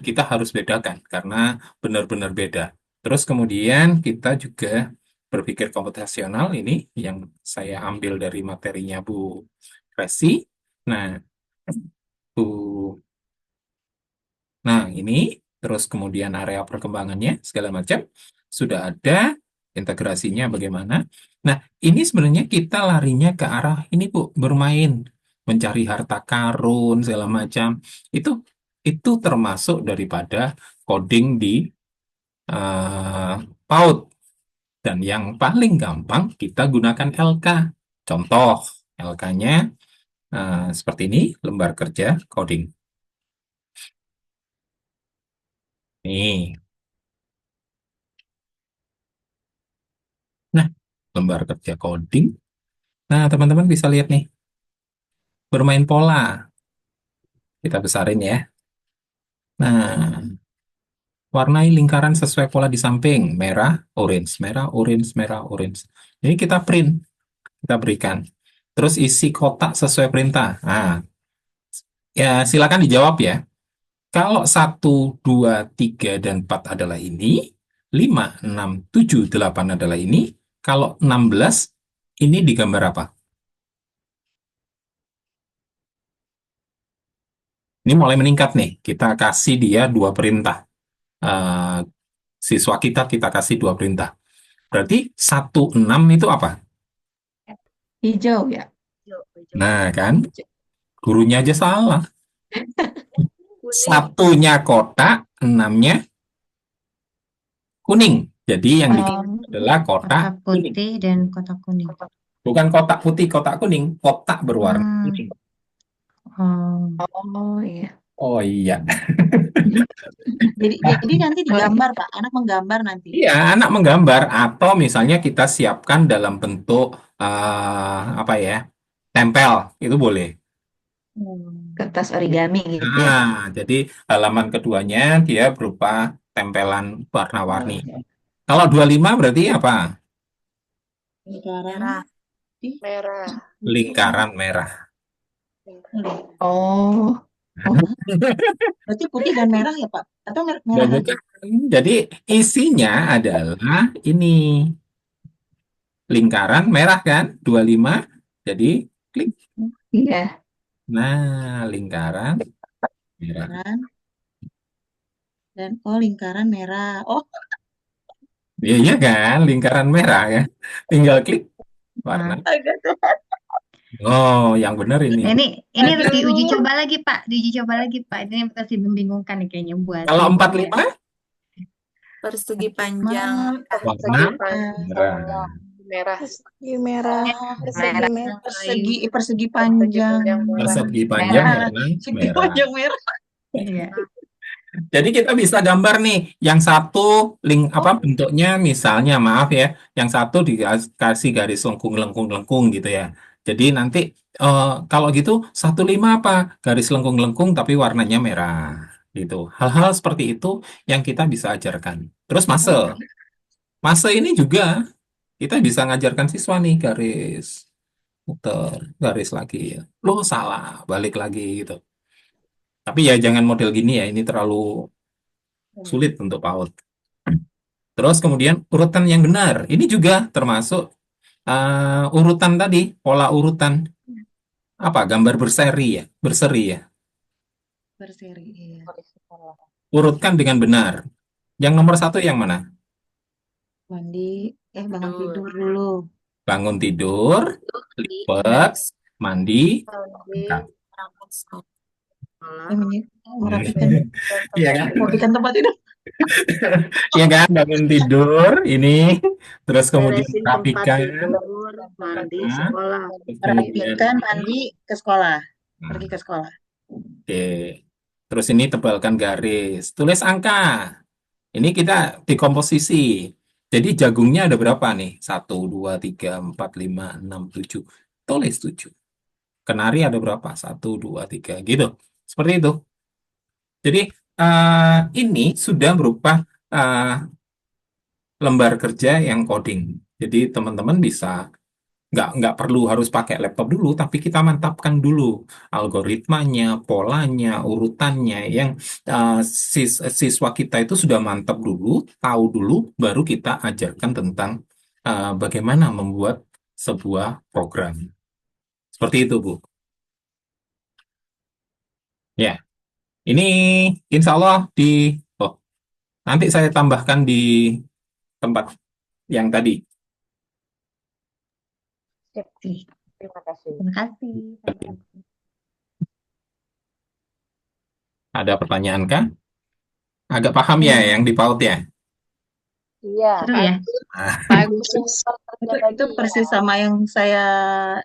kita harus bedakan karena benar-benar beda. Terus kemudian kita juga berpikir komputasional ini yang saya ambil dari materinya Bu Resi. Nah, Bu Nah, ini terus kemudian area perkembangannya segala macam sudah ada integrasinya bagaimana. Nah, ini sebenarnya kita larinya ke arah ini Bu, bermain, mencari harta karun segala macam. Itu itu termasuk daripada coding di eh, PAUD dan yang paling gampang kita gunakan LK. Contoh LK-nya seperti ini, lembar kerja coding. Nih. Nah, lembar kerja coding. Nah, teman-teman bisa lihat nih, bermain pola. Kita besarin ya. Nah, Warnai lingkaran sesuai pola di samping. Merah, orange, merah, orange, merah, orange. Ini kita print, kita berikan. Terus isi kotak sesuai perintah. Nah, ya silakan dijawab ya. Kalau 1, 2, 3, dan 4 adalah ini, 5, 6, 7, 8 adalah ini, kalau 16, ini digambar apa? Ini mulai meningkat nih, kita kasih dia 2 perintah. Eh, siswa kita kasih 2 perintah. Berarti 1, 6 itu apa? Hijau ya. Nah kan, Hijau. gurunya aja salah. Satunya kotak, 6-nya kuning. Jadi yang dikirim adalah kotak Kotak kuning. putih dan kotak kuning. Bukan kotak putih, kotak kuning. Kotak berwarna kuning. Oh. Oh iya. Oh iya. Jadi nanti digambar, Pak. Anak menggambar nanti. Iya, anak menggambar atau misalnya kita siapkan dalam bentuk apa ya? Tempel, itu boleh. Kertas origami gitu ya. Nah, jadi halaman keduanya dia berupa tempelan warna-warni. Kalau 25 berarti apa? Lingkaran. Merah. Lingkaran merah. Oh. Berarti putih dan merah ya, Pak? Atau merah Dan aja? jadi isinya adalah ini lingkaran merah kan? 25. Jadi klik. Iya. Nah, lingkaran merah. Lingkaran. Dan lingkaran merah. Oh, Iya, iya kan? Lingkaran merah ya. Tinggal klik warna. agak tuh. Oh, yang benar ini. Ini harus Aduh. diuji coba lagi, Pak. Diuji coba lagi, Pak. Ini yang masih membingungkan nih kayaknya buat Kalau ibu 45 Persegi panjang. warna Merah. merah. Merah. merah. Persegi panjang. Persegi panjang Merah. warna Persegi merah. panjang merah. Iya. Jadi kita bisa gambar nih, yang satu bentuknya misalnya maaf ya, yang satu dikasih garis lengkung-lengkung gitu ya. Jadi nanti kalau gitu 15 apa? Garis lengkung-lengkung tapi warnanya merah gitu. Hal-hal seperti itu yang kita bisa ajarkan. Terus mase ini juga kita bisa ngajarkan siswa nih garis muter, garis lagi. Loh salah, balik lagi gitu. Tapi ya jangan model gini ya, ini terlalu sulit untuk PAUD. Terus kemudian urutan yang benar, ini juga termasuk urutan tadi, pola urutan. Apa? Gambar berseri ya? Berseri ya? Berseri, iya. Urutkan dengan benar. Yang nomor 1 yang mana? Mandi, bangun tidur dulu. Bangun tidur, lipat, mandi, angkat. Merapikan, Iya kan? merapikan tempat tidur. Iya kan? Bangun tidur, ini. Terus kemudian Beresin tempat rapikan. tidur, mandi, Nah, sekolah. terus kemudian Merapikan, mandi, ke sekolah. Nah, Pergi ke sekolah. oke. Terus ini tebalkan garis. Tulis angka. Ini kita dekomposisi. Jadi jagungnya ada berapa nih? 1, 2, 3, 4, 5, 6, 7. Tulis 7. Kenari ada berapa? 1, 2, 3. Gitu. Seperti itu. Jadi ini sudah berupa lembar kerja yang coding. Jadi teman-teman bisa nggak perlu harus pakai laptop dulu, tapi kita mantapkan dulu algoritmanya, polanya, urutannya yang siswa kita itu sudah mantap dulu, tahu dulu, baru kita ajarkan tentang bagaimana membuat sebuah program. Seperti itu, Bu. Ya, ini insya Allah nanti saya tambahkan di tempat yang tadi. Terima kasih. Terima kasih. Ada pertanyaan kah? Agak paham ya yang di PAUD ya? Iya. Seru ya? Bagus. Itu persis sama yang saya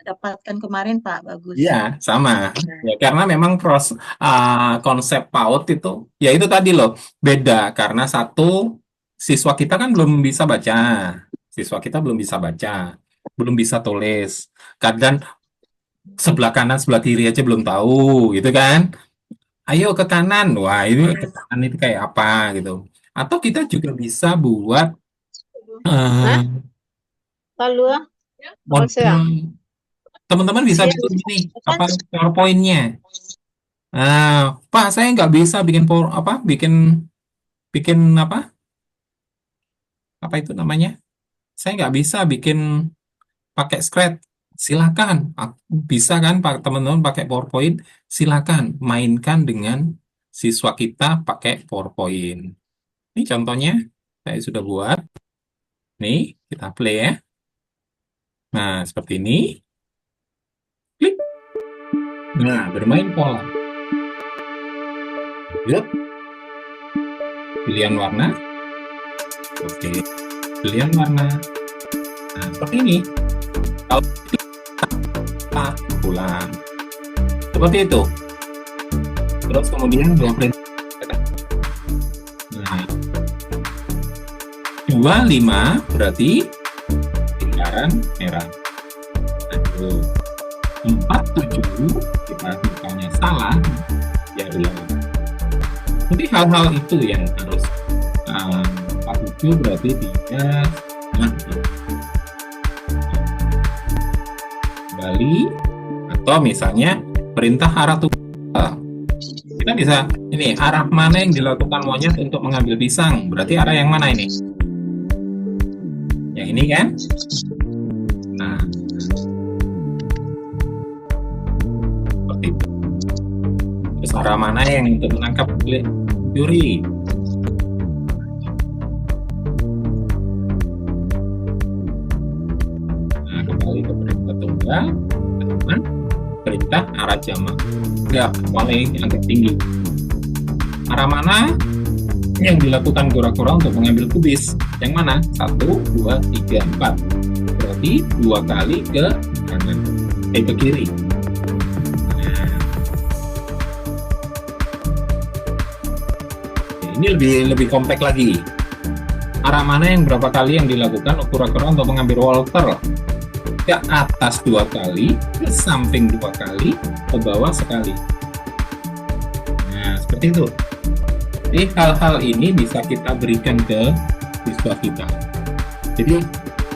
dapatkan kemarin, Pak. Bagus. Iya, sama. Ya, karena memang konsep PAUD itu, ya itu tadi loh, beda. Karena satu, siswa kita kan belum bisa baca. Siswa kita belum bisa baca, belum bisa tulis. Kadang sebelah kanan, sebelah kiri aja belum tahu, gitu kan. Ayo ke kanan. Wah, ini ke kanan itu kayak apa gitu. Atau kita juga bisa buat Hah? eh, Lalu model. Teman-teman bisa Siap. bikin ini apa PowerPoint-nya. Nah, Pak, saya nggak bisa bikin bikin bikin apa itu namanya? Saya nggak bisa bikin pakai Scratch. Silakan, bisa kan Pak teman-teman pakai PowerPoint? Silakan mainkan dengan siswa kita pakai PowerPoint. Ini contohnya saya sudah buat. Nih, kita play ya. Nah, seperti ini. Klik. Nah, bermain pola. Lihat. Pilihan warna. Oke. Pilihan warna. Nah, seperti ini. Kalau kita pulang. Seperti itu. Terus kemudian dua print. Nah, 25 berarti lingkaran merah. Nah, 47 kita bukannya salah, ya ulang. Jadi hal-hal itu yang harus 47 berarti dia kembali, atau misalnya perintah arah tunggal. Kita bisa ini arah mana yang dilakukan monyet untuk mengambil pisang, berarti arah yang mana ini? Yang ini kan? Nah, seperti itu. Terus arah mana yang untuk menangkap curi? Nah, kembali ke perintah tunggal, perintah arah jamak. Ya, paling agak tinggi. Arah mana yang dilakukan kura-kura untuk mengambil kubis? Yang mana? 1, 2, 3, 4. Berarti 2 kali ke kanan, ke kiri. Nah. Ini lebih kompleks lagi. Arah mana yang berapa kali yang dilakukan kura-kura untuk mengambil Walter? Ke atas 2 kali, ke samping 2 kali, ke bawah sekali. Nah, seperti itu. Jadi hal-hal ini bisa kita berikan ke siswa kita. Jadi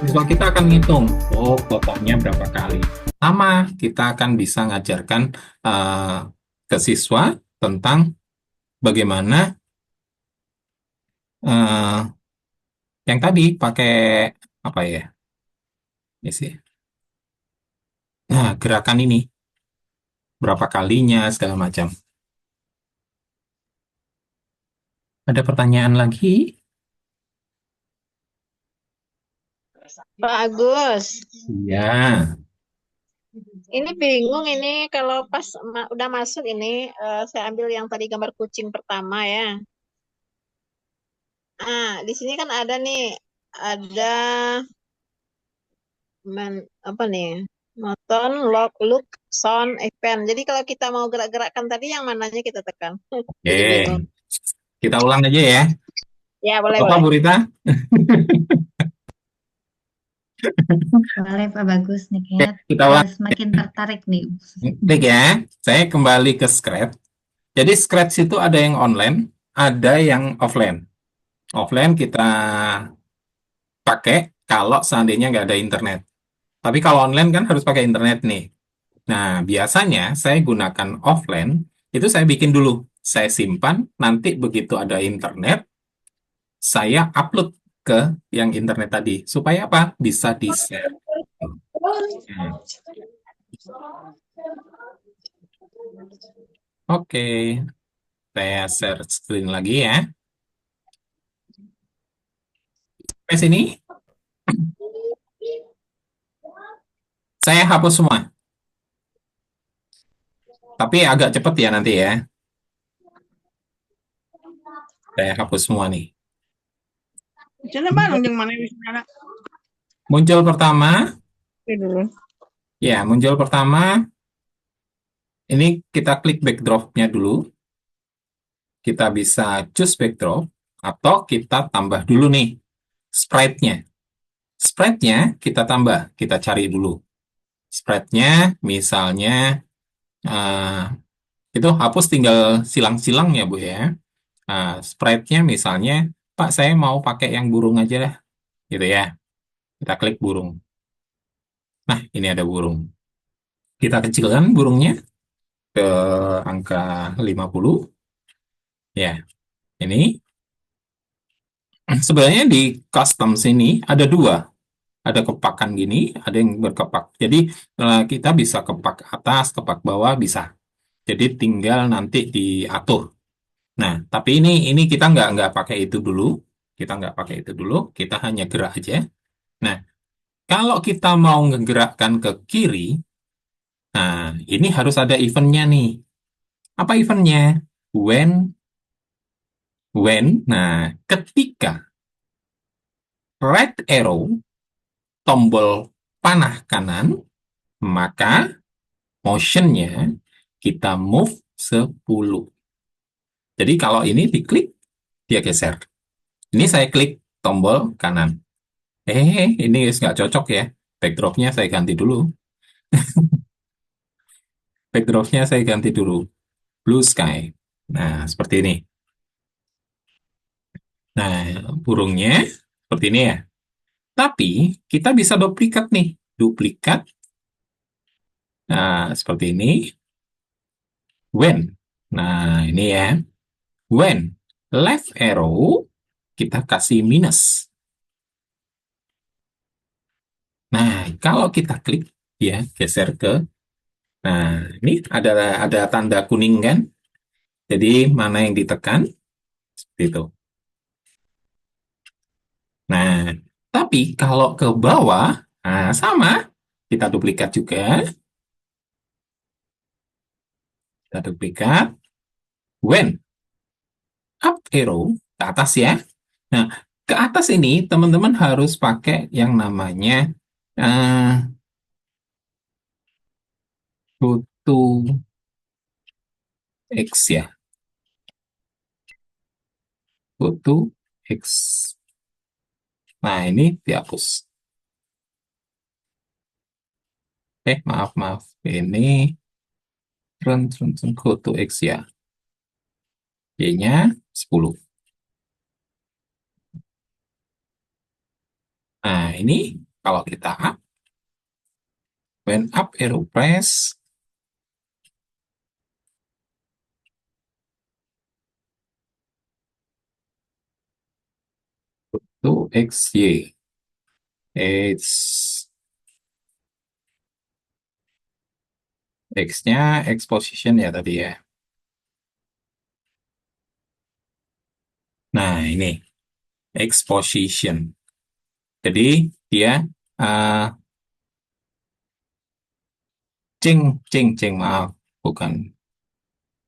siswa kita akan ngitung, oh kotaknya berapa kali. Sama, kita akan bisa ngajarkan ke siswa tentang bagaimana yang tadi pakai apa ya? Ini sih. Nah, gerakan ini berapa kalinya segala macam. Ada pertanyaan lagi? Pak Agus, Ya. ini bingung ini kalau pas udah masuk ini saya ambil yang tadi gambar kucing pertama ya. Di sini kan ada nih, ada apa nih? Moton, look, sound, event. Jadi kalau kita mau gerak-gerakkan tadi yang mananya kita tekan. Jadi Oke. bingung. Kita ulang aja ya. Ya, boleh, Apa, boleh. Bu Rita? Boleh Pak Bagus nih, kayaknya Kita ulang. semakin tertarik nih. Baik ya, saya kembali ke Scratch. Jadi Scratch itu ada yang online, ada yang offline. Offline kita pakai kalau seandainya nggak ada internet. Tapi kalau online kan harus pakai internet nih. Nah, biasanya saya gunakan offline, itu saya bikin dulu. Saya simpan, nanti begitu ada internet, saya upload ke yang internet tadi. Supaya apa? Bisa di-share. Oke, saya share screen lagi ya. Sampai sini. Saya hapus semua. Tapi agak cepat ya nanti ya. Saya hapus semua nih. Muncul pertama. Ya, muncul pertama. Ini kita klik backdrop-nya dulu. Kita bisa choose backdrop. Atau kita tambah dulu nih sprite-nya. Sprite-nya kita tambah. Kita cari dulu. Sprite-nya misalnya itu hapus tinggal silang-silang ya Bu ya. Sprite-nya misalnya Pak, saya mau pakai yang burung aja lah, gitu ya. Kita klik burung. Nah, ini ada burung. Kita kecilkan burungnya ke angka 50. Ya, ini sebenarnya di custom sini ada dua. Ada kepakan gini, ada yang berkepak. Jadi kita bisa kepak atas, kepak bawah, bisa. Jadi tinggal nanti diatur. Nah, tapi ini kita nggak pakai itu dulu. Kita nggak pakai itu dulu. Kita hanya gerak aja. Nah, kalau kita mau menggerakkan ke kiri, nah ini harus ada eventnya nih. Apa eventnya? When, nah ketika right arrow, tombol panah kanan, maka motionnya kita move 10. Jadi kalau ini diklik, dia geser. Ini saya klik tombol kanan. Ini nggak cocok ya. Backdropnya saya ganti dulu. Backdropnya saya ganti dulu. Blue sky. Nah, seperti ini. Nah, burungnya seperti ini ya. Tapi, kita bisa duplikat nih. Duplikat. Nah, seperti ini. When. Nah, ini ya. When. Left arrow, kita kasih minus. Nah, kalau kita klik, ya geser ke. Nah, ini ada tanda kuning kan? Jadi, mana yang ditekan? Seperti itu. Nah, tapi kalau ke bawah, nah sama. Kita duplikat juga. Kita duplikat. When. Up arrow, ke atas ya. Nah, ke atas ini teman-teman harus pakai yang namanya go to X ya. Go to X. Nah, ini dihapus. Maaf. Ini go to X ya. Y-nya 10. Nah, ini kalau kita up, when up arrow press, to XY. X-nya X position ya tadi ya. Nah, ini X position. Jadi dia maaf, bukan.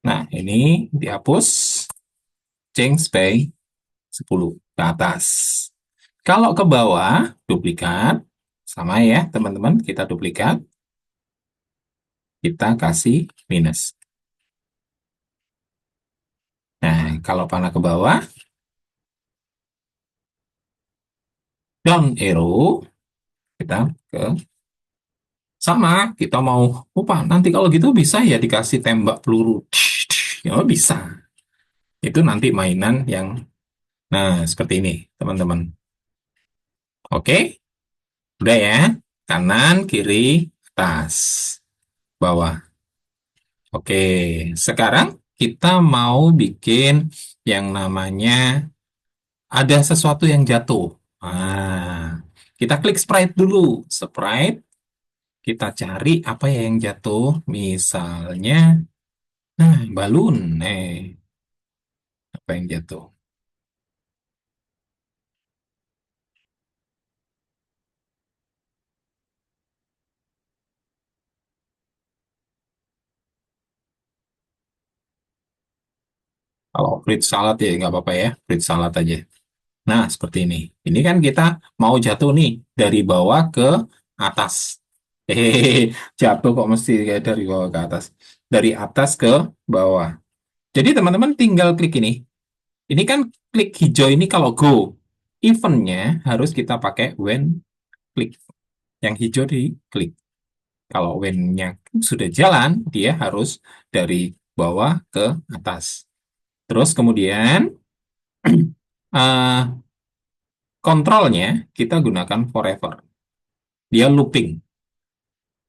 Nah, ini dihapus. By 10 ke atas. Kalau ke bawah, duplikat. Sama ya, teman-teman. Kita duplikat. Kita kasih minus. Nah, kalau panah ke bawah, down arrow, kita ke sama, kita mau nanti kalau gitu bisa ya dikasih tembak peluru. Ya bisa. Itu nanti mainan yang seperti ini, teman-teman. Oke? Udah ya. Kanan, kiri, atas, bawah. Oke, sekarang kita mau bikin yang namanya ada sesuatu yang jatuh. Nah, kita klik sprite dulu. Sprite, kita cari apa ya yang jatuh. Misalnya, balon. Apa yang jatuh? Kalau fruit salad ya nggak apa-apa ya, fruit salad aja. Nah, seperti ini. Ini kan kita mau jatuh nih dari bawah ke atas. Jatuh kok mesti kayak dari bawah ke atas. Dari atas ke bawah. Jadi teman-teman tinggal klik ini. Ini kan klik hijau ini kalau go. Eventnya harus kita pakai when klik. Yang hijau di klik. Kalau when-nya sudah jalan, dia harus dari bawah ke atas. Terus kemudian eh, kontrolnya kita gunakan forever. Dia looping.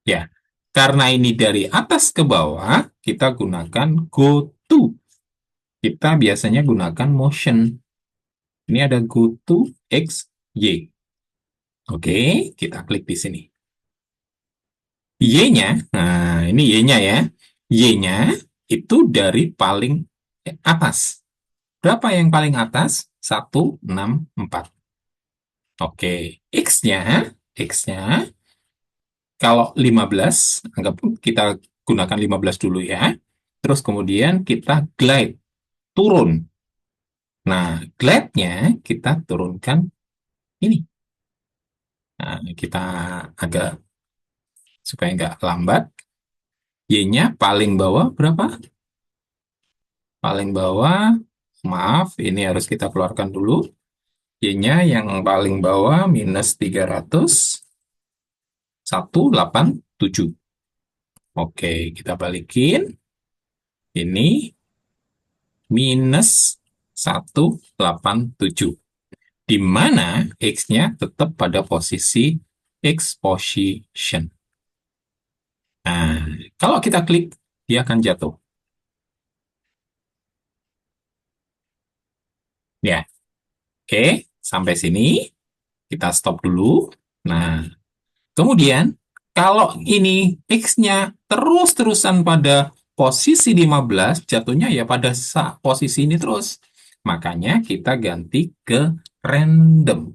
Ya, karena ini dari atas ke bawah, kita gunakan go to. Kita biasanya gunakan motion. Ini ada go to X, Y. Oke, kita klik di sini. Y-nya, nah ini Y-nya ya. Y-nya itu dari paling atas. Berapa yang paling atas? 1, 6, 4. Oke, X-nya, kalau 15, anggap kita gunakan 15 dulu ya. Terus kemudian kita glide, turun. Nah, glide-nya kita turunkan ini. Nah, kita agak supaya nggak lambat. Y-nya paling bawah berapa? Paling bawah, maaf, ini harus kita keluarkan dulu. Y-nya yang paling bawah minus 300, 187. Oke, kita balikin. Ini minus 187. Di mana X-nya tetap pada posisi X position. Nah, kalau kita klik, dia akan jatuh. Ya, oke, sampai sini kita stop dulu. Nah, kemudian kalau ini X-nya terus-terusan pada posisi 15, jatuhnya ya pada posisi ini terus. Makanya kita ganti ke random.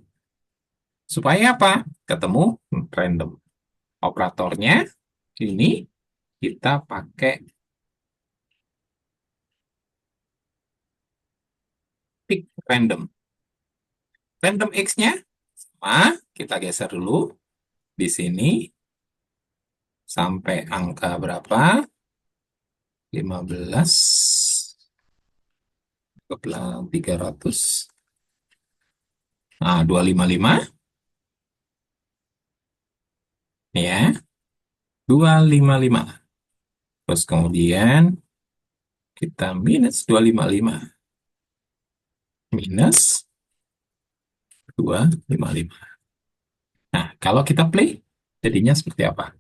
Supaya apa? Ketemu random. Operatornya ini kita pakai pick random. Random X-nya sama, kita geser dulu di sini sampai angka berapa? 15 ke 300. Nah, 255 ya. 255. Terus kemudian kita minus 255. Minus 255. Nah, kalau kita play, jadinya seperti apa?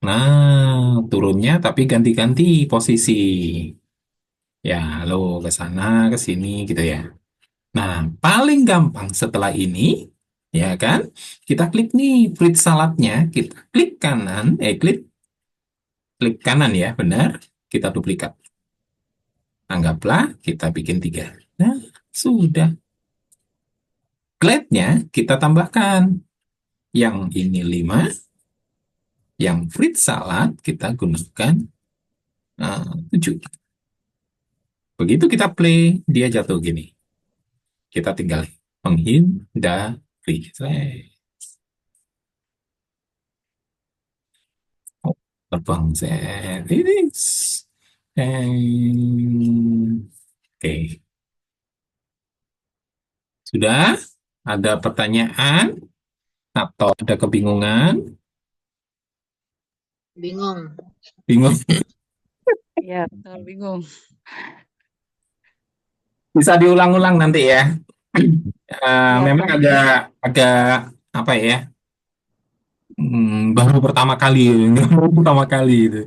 Nah, turunnya tapi ganti-ganti posisi. Ya, halo ke sana, ke sini gitu ya. Nah, paling gampang setelah ini, ya kan? Kita klik nih fruit saladnya, kita klik kanan, klik kanan ya, benar. Kita duplikat. Anggaplah kita bikin 3. Nah, sudah. Glide-nya kita tambahkan. Yang ini 5, yang fruit salad kita gunakan 7. Begitu kita play, dia jatuh gini. Kita tinggal menghindari. Terbang series. Oke. Sudah? Ada pertanyaan? Atau ada kebingungan? Bingung. Bingung? Iya, betul, bingung. Bisa diulang-ulang nanti ya. Iya, Memang agak apa ya? Baru pertama kali, baru pertama kali itu.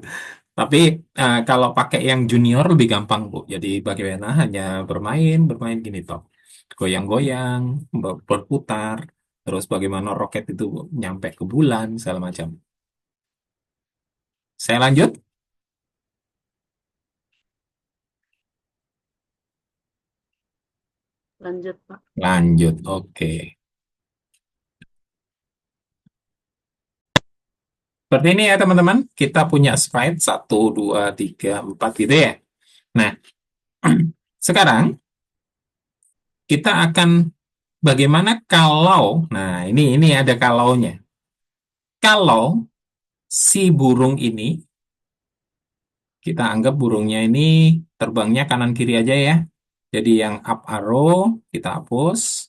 Tapi kalau pakai yang junior lebih gampang, Bu. Jadi bagaimana hanya bermain gini toh. Goyang-goyang, berputar, terus bagaimana roket itu nyampe ke bulan, segala macam. Saya lanjut? Lanjut, Pak. Lanjut, oke. Seperti ini ya teman-teman, kita punya slide 1, 2, 3, 4 gitu ya. Nah, sekarang kita akan bagaimana kalau, nah ini ada kalaunya. Kalau si burung ini, kita anggap burungnya ini terbangnya kanan kiri aja ya. Jadi yang up arrow kita hapus.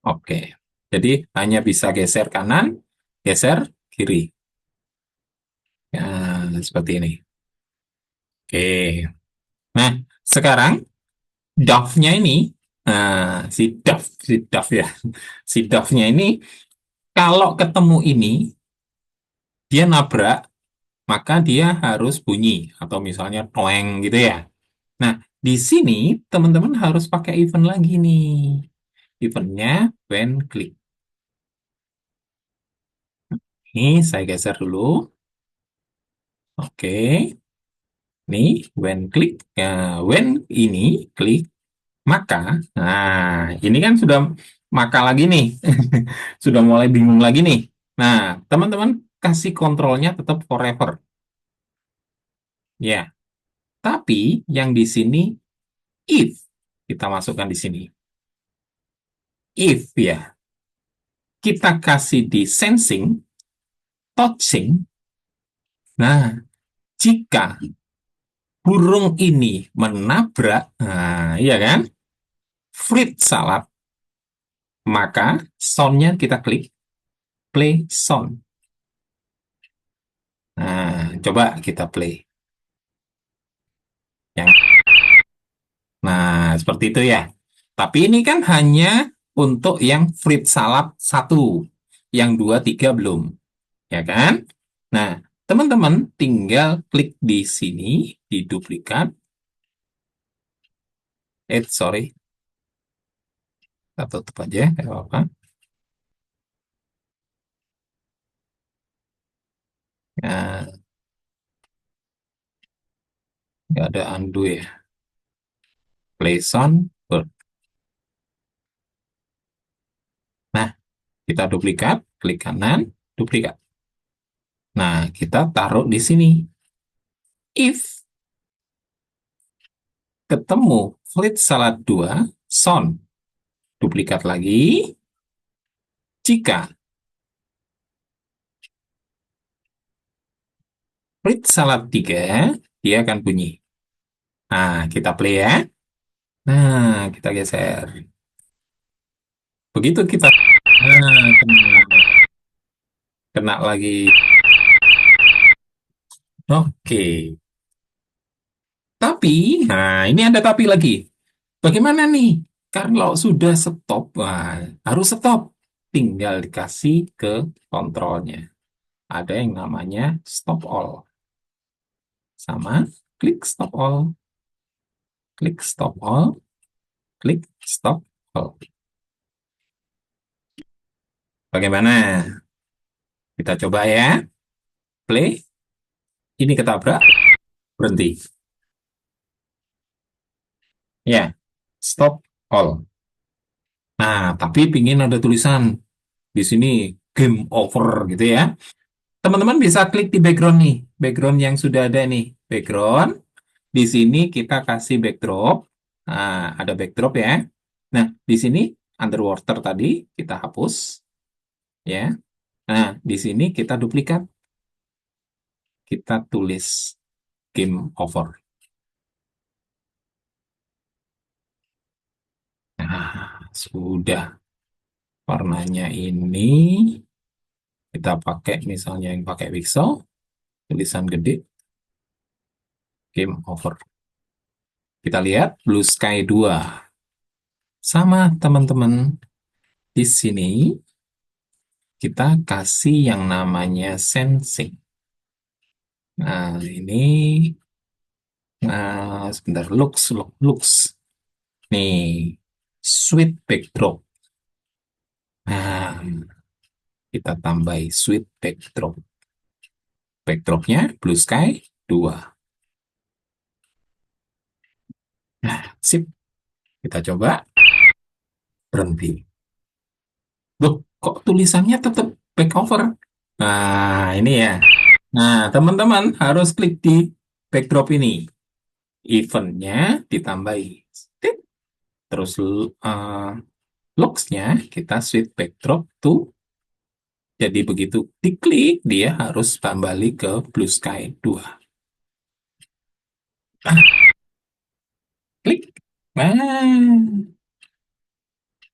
Oke, jadi hanya bisa geser kanan, geser kiri. Ya, seperti ini. Oke. Nah, sekarang Dove-nya ini, si Dove ya, si Dove-nya ini kalau ketemu ini, dia nabrak, maka dia harus bunyi atau misalnya toeng gitu ya. Nah, di sini teman-teman harus pakai event lagi nih. Eventnya when click. Ini saya geser dulu. Oke. Nih, when click. Nah, when ini klik, maka, nah ini kan sudah maka lagi nih. Sudah mulai bingung lagi nih. Nah, teman-teman kasih kontrolnya tetap forever. Ya, tapi yang di sini if kita masukkan di sini. If ya, kita kasih di sensing, touching. Nah, jika burung ini menabrak, nah iya kan? Fruit salad, maka sound-nya kita klik play sound. Nah, coba kita play. Nah, seperti itu ya. Tapi ini kan hanya untuk yang fruit salad 1. Yang 2, 3 belum. Ya kan? Nah, teman-teman tinggal klik di sini, di duplikat. Sorry. Kita tutup aja, nggak apa-apa. Nah, nggak ada undo ya. Play sound. Nah, kita duplikat, klik kanan, duplikat. Nah, kita taruh di sini. If ketemu fruit salad 2, sound. Duplikat lagi. Jika fruit salad 3, dia akan bunyi. Nah, kita play ya. Nah, kita geser. Begitu kita, nah, kena lagi. Oke. Tapi, nah ini ada tapi lagi. Bagaimana nih? Kalau sudah stop, wah, harus stop. Tinggal dikasih ke kontrolnya. Ada yang namanya stop all. Sama, klik stop all. Klik stop all. Klik stop all. Bagaimana? Kita coba ya. Play. Ini ketabrak. Berhenti. Ya, stop all. Nah, tapi pingin ada tulisan di sini game over gitu ya. Teman-teman bisa klik di background nih, background yang sudah ada nih, background. Di sini kita kasih backdrop. Nah, ada backdrop ya. Nah, di sini underwater tadi kita hapus ya. Nah, di sini kita duplikat. Kita tulis game over. Nah, sudah. Warnanya ini kita pakai misalnya yang pakai pixel, tulisan gede, game over. Kita lihat Blue Sky 2. Sama teman-teman, di sini kita kasih yang namanya sensing. Nah, ini sebentar, looks. Nih, sweet backdrop. Nah, kita tambah sweet backdrop. Backdropnya Blue Sky 2. Nah, sip. Kita coba. Berhenti. Loh, kok tulisannya tetap back over? Nah, ini ya. Nah, teman-teman harus klik di backdrop ini. Eventnya ditambahi. Tit. Terus looks-nya kita switch backdrop to. Jadi begitu diklik, dia harus kembali ke Blue Sky 2. Klik. Nah,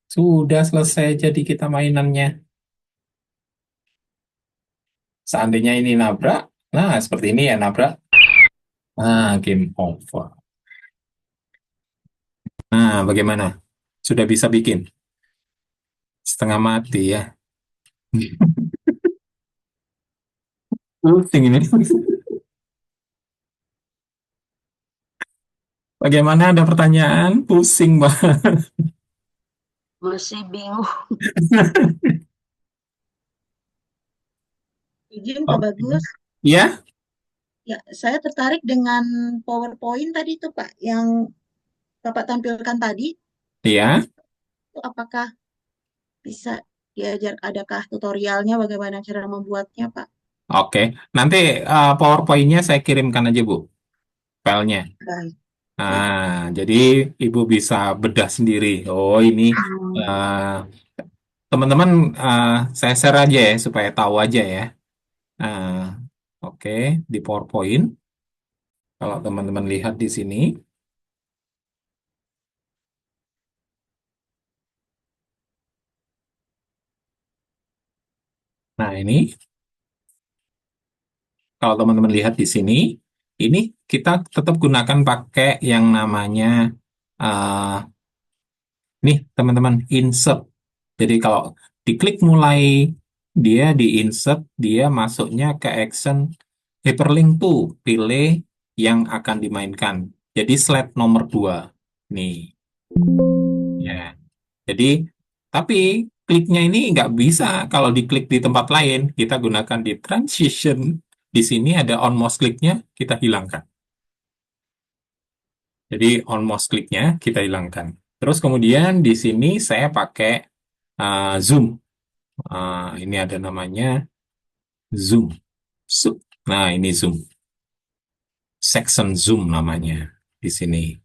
sudah selesai jadi kita mainannya. Seandainya ini nabrak, nah seperti ini ya nabrak. Game over. Nah, bagaimana? Sudah bisa bikin? Setengah mati ya. Pusing ini. Bagaimana, ada pertanyaan? Pusing banget. Masih bingung. Izin Pak Bagus. Ya, Ya, saya tertarik dengan PowerPoint tadi itu Pak, yang Bapak tampilkan tadi. ya. Itu apakah bisa diajar, adakah tutorialnya bagaimana cara membuatnya Pak? Oke. Nanti PowerPoint-nya saya kirimkan aja, Bu. Filenya. Baik. Jadi Ibu bisa bedah sendiri. Oh, ini eh, teman-teman, saya share aja ya supaya tahu aja ya. Nah, oke, di PowerPoint. Kalau teman-teman lihat di sini, nah ini kalau teman-teman lihat di sini, ini kita tetap gunakan pakai yang namanya eh, nih teman-teman, insert. Jadi kalau diklik mulai, dia di insert, dia masuknya ke action hyperlink tuh, pilih yang akan dimainkan. Jadi slide nomor 2. Nih, ya. Jadi, tapi kliknya ini nggak bisa kalau diklik di tempat lain. Kita gunakan di transition. Di sini ada on mouse kliknya, kita hilangkan. Jadi on mouse kliknya kita hilangkan. Terus kemudian di sini saya pakai zoom. Ini ada namanya zoom. Nah, ini zoom. Section zoom namanya di sini.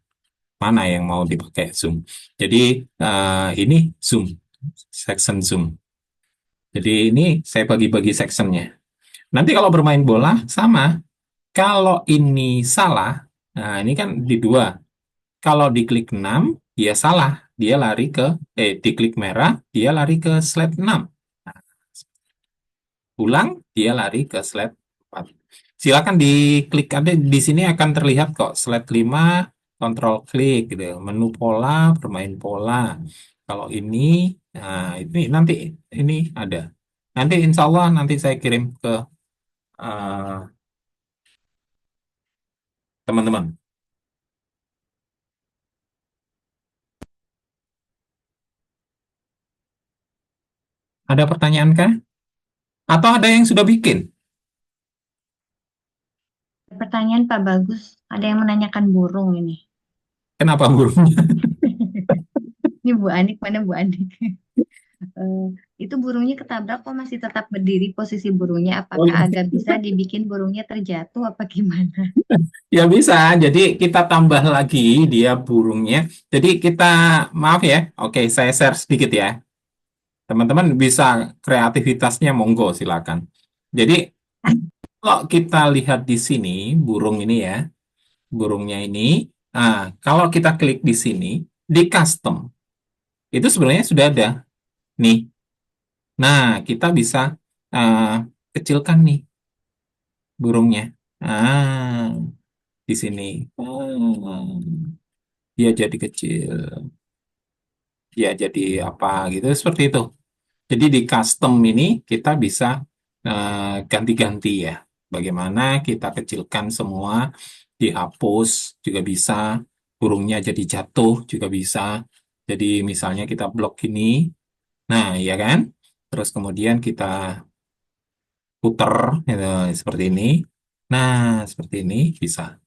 Mana yang mau dipakai zoom? Jadi ini zoom, section zoom. Jadi ini saya bagi-bagi sectionnya. Nanti kalau bermain bola sama. Kalau ini salah, nah ini kan di 2. Kalau diklik 6, dia salah. Dia lari ke, diklik merah, dia lari ke slide 6. Nah, ulang, dia lari ke slide 4. Silakan diklik, ada di sini akan terlihat kok slide 5, kontrol klik gitu. Menu pola, bermain pola. Kalau ini, nah ini nanti ini ada. Nanti insya Allah nanti saya kirim ke teman-teman. Ada pertanyaan kah? Atau ada yang sudah bikin? Pertanyaan Pak Bagus, ada yang menanyakan burung ini. Kenapa burungnya? Ini Bu Anik, mana Bu Anik? Itu burungnya ketabrak kok masih tetap berdiri posisi burungnya? Oh, Apakah agak bisa dibikin burungnya terjatuh apa gimana? ya bisa. Jadi kita tambah lagi dia burungnya. Jadi kita, maaf ya. Oke, saya share sedikit ya. Teman-teman bisa kreativitasnya, monggo silakan. Jadi kalau kita lihat di sini burung ini ya, burungnya ini. Nah, kalau kita klik di sini di custom, itu sebenarnya sudah ada nih. Nah, kita bisa eh, kecilkan nih burungnya. Di sini. Dia jadi kecil. Dia jadi apa gitu, seperti itu. Jadi di custom ini kita bisa ganti-ganti ya. Bagaimana kita kecilkan semua, dihapus juga bisa, burungnya jadi jatuh juga bisa. Jadi misalnya kita blok ini, nah ya kan? Terus kemudian kita puter gitu, seperti ini. Nah, seperti ini bisa.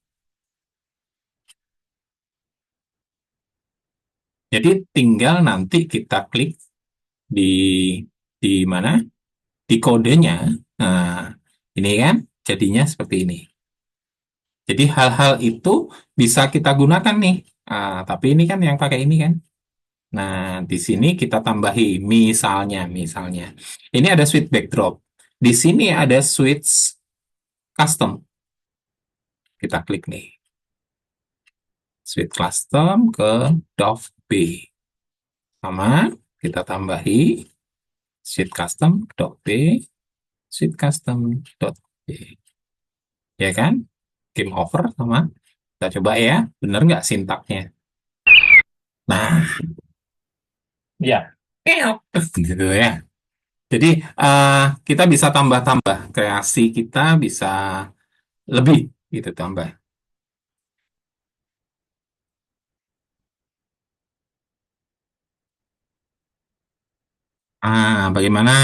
Jadi tinggal nanti kita klik di mana? Di kodenya. Nah, ini kan jadinya seperti ini. Jadi hal-hal itu bisa kita gunakan nih. Tapi ini kan yang pakai ini kan. Nah, di sini kita tambahi misalnya. Ini ada switch backdrop. Di sini ada switch custom. Kita klik nih. Switch custom ke Dove B. Sama, kita tambahi switch custom Dove B, switch custom B. Ya kan? game over sama kita coba ya, bener nggak sintaknya? Nah, ya, gitu ya. Jadi eh, kita bisa tambah-tambah kreasi kita bisa lebih gitu tambah. Bagaimana?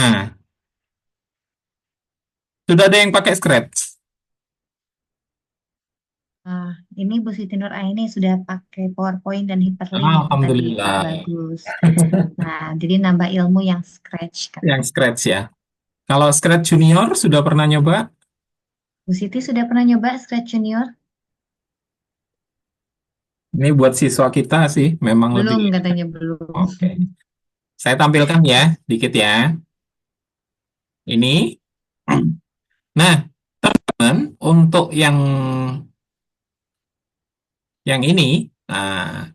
Sudah ada yang pakai Scratch? Nah, ini Bu Siti Nur Aini sudah pakai PowerPoint dan hyperlink tadi Pak Alhamdulillah. Bagus. Nah, jadi nambah ilmu yang scratch kan. Yang Scratch ya. Kalau Scratch Junior sudah pernah nyoba? Bu Siti sudah pernah nyoba Scratch Junior? Ini buat siswa kita sih, memang lebih. Belum katanya belum. Oke. Saya tampilkan ya, dikit ya. Ini. Nah, teman, untuk yang ini, nah,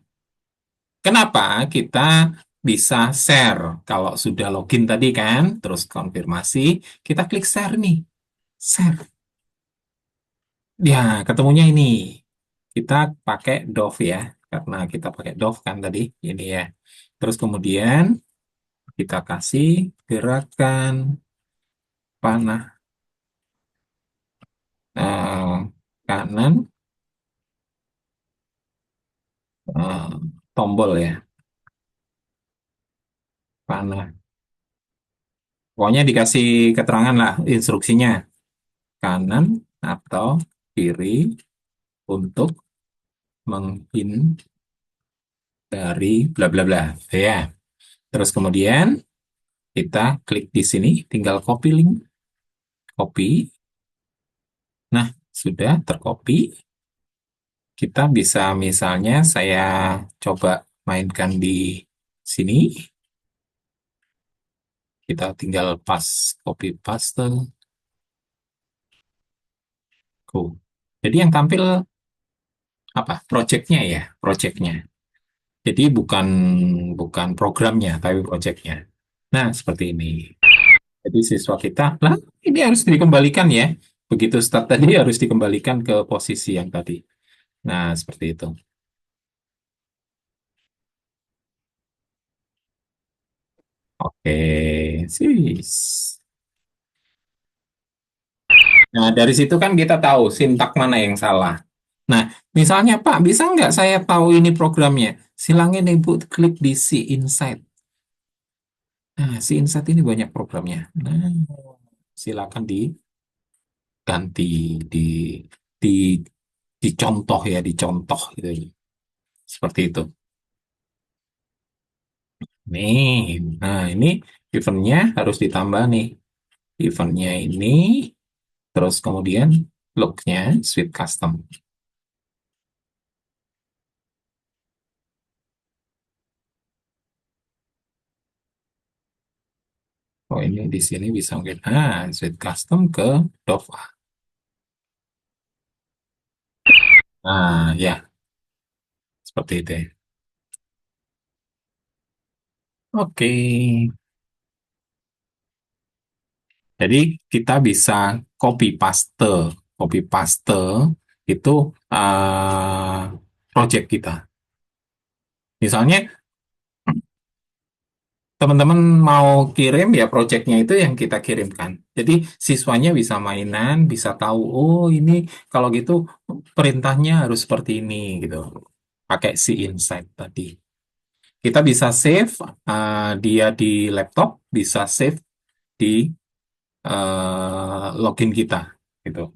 kenapa kita bisa share? Kalau sudah login tadi kan, terus konfirmasi, kita klik share nih. Share. Ya, ketemunya ini. Kita pakai Dove ya, karena kita pakai Dove kan tadi, ini ya. Terus kemudian kita kasih gerakan panah eh, kanan, eh, tombol ya, panah. Pokoknya dikasih keterangan lah, instruksinya. Kanan atau kiri untuk menghindari bla bla bla. Ya. Terus kemudian kita klik di sini, tinggal copy link. Copy. Nah, sudah tercopy. Kita bisa misalnya saya coba mainkan di sini. Kita tinggal copy paste. Go. Jadi yang tampil apa? Projectnya ya, projectnya. Jadi bukan bukan programnya, tapi projectnya. Nah, seperti ini. Jadi siswa kita, lah ini harus dikembalikan ya. Begitu start tadi harus dikembalikan ke posisi yang tadi. Nah, seperti itu. Oke, sis. Nah, dari situ kan kita tahu sintak mana yang salah. Nah, misalnya Pak, bisa nggak saya tahu ini programnya? Silangin Ibu klik di See Insight. Nah, See Insight ini banyak programnya. Nah, silakan diganti, di, dicontoh ya, dicontoh gitu. Seperti itu. Nih, nah ini eventnya harus ditambah nih. Eventnya ini, terus kemudian looknya Suite Custom. Oh ini di sini bisa mungkin Suite Custom ke Dova. Nah ya, seperti itu ya. Oke, jadi kita bisa copy paste itu project kita. Misalnya teman-teman mau kirim ya projectnya itu yang kita kirimkan. Jadi siswanya bisa mainan, bisa tahu, oh ini kalau gitu perintahnya harus seperti ini gitu. Pakai si insight tadi. Kita bisa save dia di laptop, bisa save di login kita gitu.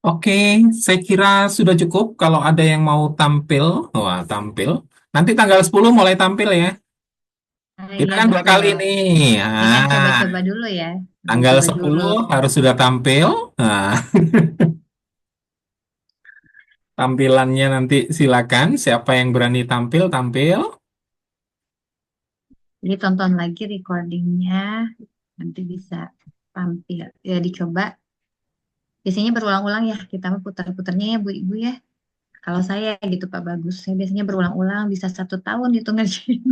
Oke, saya kira sudah cukup. Kalau ada yang mau tampil, wah tampil. Nanti tanggal 10 mulai tampil ya. Kita Iya kan 2 kali betul. nih. Ini kan coba-coba dulu ya. Tanggal Coba-coba dulu. 10 harus sudah tampil. Nah, tampilannya nanti silakan. Siapa yang berani tampil, tampil. Jadi tonton lagi recordingnya. Nanti bisa tampil. Ya dicoba. Biasanya berulang-ulang ya. Kita mah putar-putarnya ya Bu Ibu ya. Kalau saya gitu Pak Bagus. Saya biasanya berulang-ulang. Bisa 1 tahun itu ngerjain.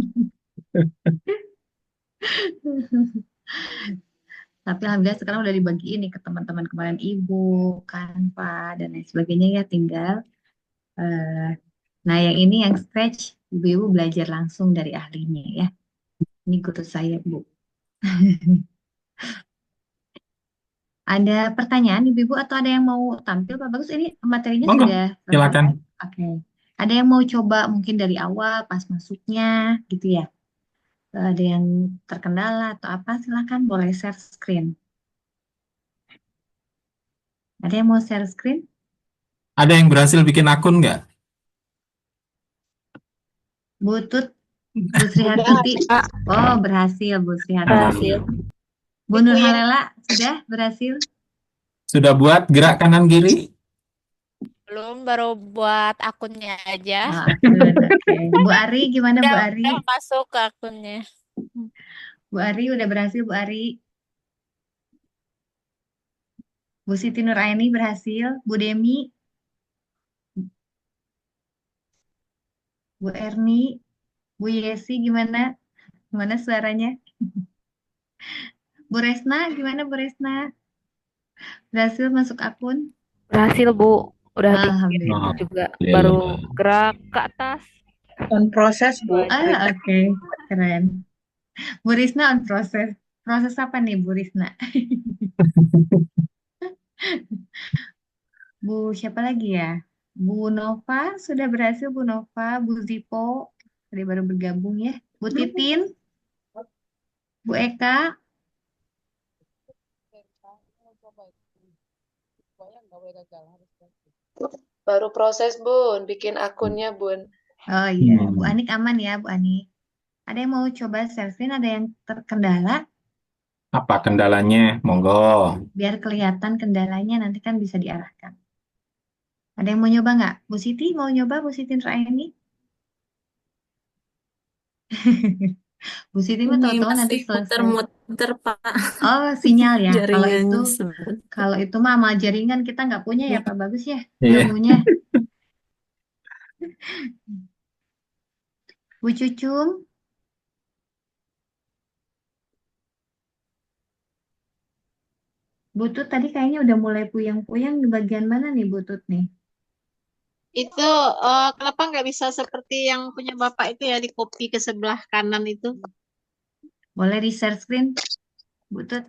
Tapi alhamdulillah sekarang udah dibagiin nih ke teman-teman kemarin ibu, Canva dan lain sebagainya ya tinggal. eh, nah yang ini yang scratch ibu-ibu belajar langsung dari ahlinya ya. Ini guru saya Bu. Ada pertanyaan ibu-ibu atau ada yang mau tampil Pak Bagus? Ini materinya Monggo, sudah selesai silakan. kan? Oke. Ada yang mau coba mungkin dari awal pas masuknya gitu ya? Ada yang terkendala atau apa? Silakan boleh share screen. Ada yang mau share screen? Ada yang berhasil bikin akun nggak? Butut, Bu Sri Udah, Hartuti. Kak. Oh, berhasil Bu Sri Hartuti. Berhasil. Bu Itu Nur yang Halela sudah berhasil? Sudah buat gerak kanan kiri? Belum, baru buat akunnya aja. Oh, akun, oke. Bu Ari gimana Bu Udah, Ari? udah masuk ke akunnya. Bu Ari udah berhasil Bu Ari. Bu Siti Nuraini berhasil. Bu Demi, Bu Erni, Bu Yesi gimana? Gimana suaranya? Bu Resna gimana Bu Resna? Berhasil masuk akun? Berhasil, Bu. Udah bikin Alhamdulillah. juga. Baru Alhamdulillah. gerak ke atas. On proses, Bu. Oke, keren. Bu Risna on proses. Proses apa nih Bu Risna? Bu siapa lagi ya? Bu Nova sudah berhasil Bu Nova, Bu Zipo tadi baru bergabung ya. Bu Titin, Bu Eka, Baru proses, Bun. Bikin akunnya, Bun. oh iya, Bu Hmm. Anik aman ya Bu Anik. Ada yang mau coba share screen? Ada yang terkendala? Apa kendalanya? Monggo. Biar kelihatan kendalanya nanti kan bisa diarahkan. Ada yang mau nyoba nggak? Bu Siti mau nyoba Bu Siti Nuraini? Bu Siti mah Ini tahu-tahu nanti masih selesai. muter-muter, Pak. Oh, sinyal ya. Kalau itu Jaringannya sebut. kalau itu mah amal jaringan kita nggak punya ya Ya. Pak Bagus ya Iya. ilmunya. Bu Cucung, Butut tadi kayaknya udah mulai puyeng-puyeng di bagian mana nih Butut nih? itu kenapa nggak bisa seperti yang punya Bapak itu ya, di copy ke sebelah kanan itu? Boleh di share screen, Butut?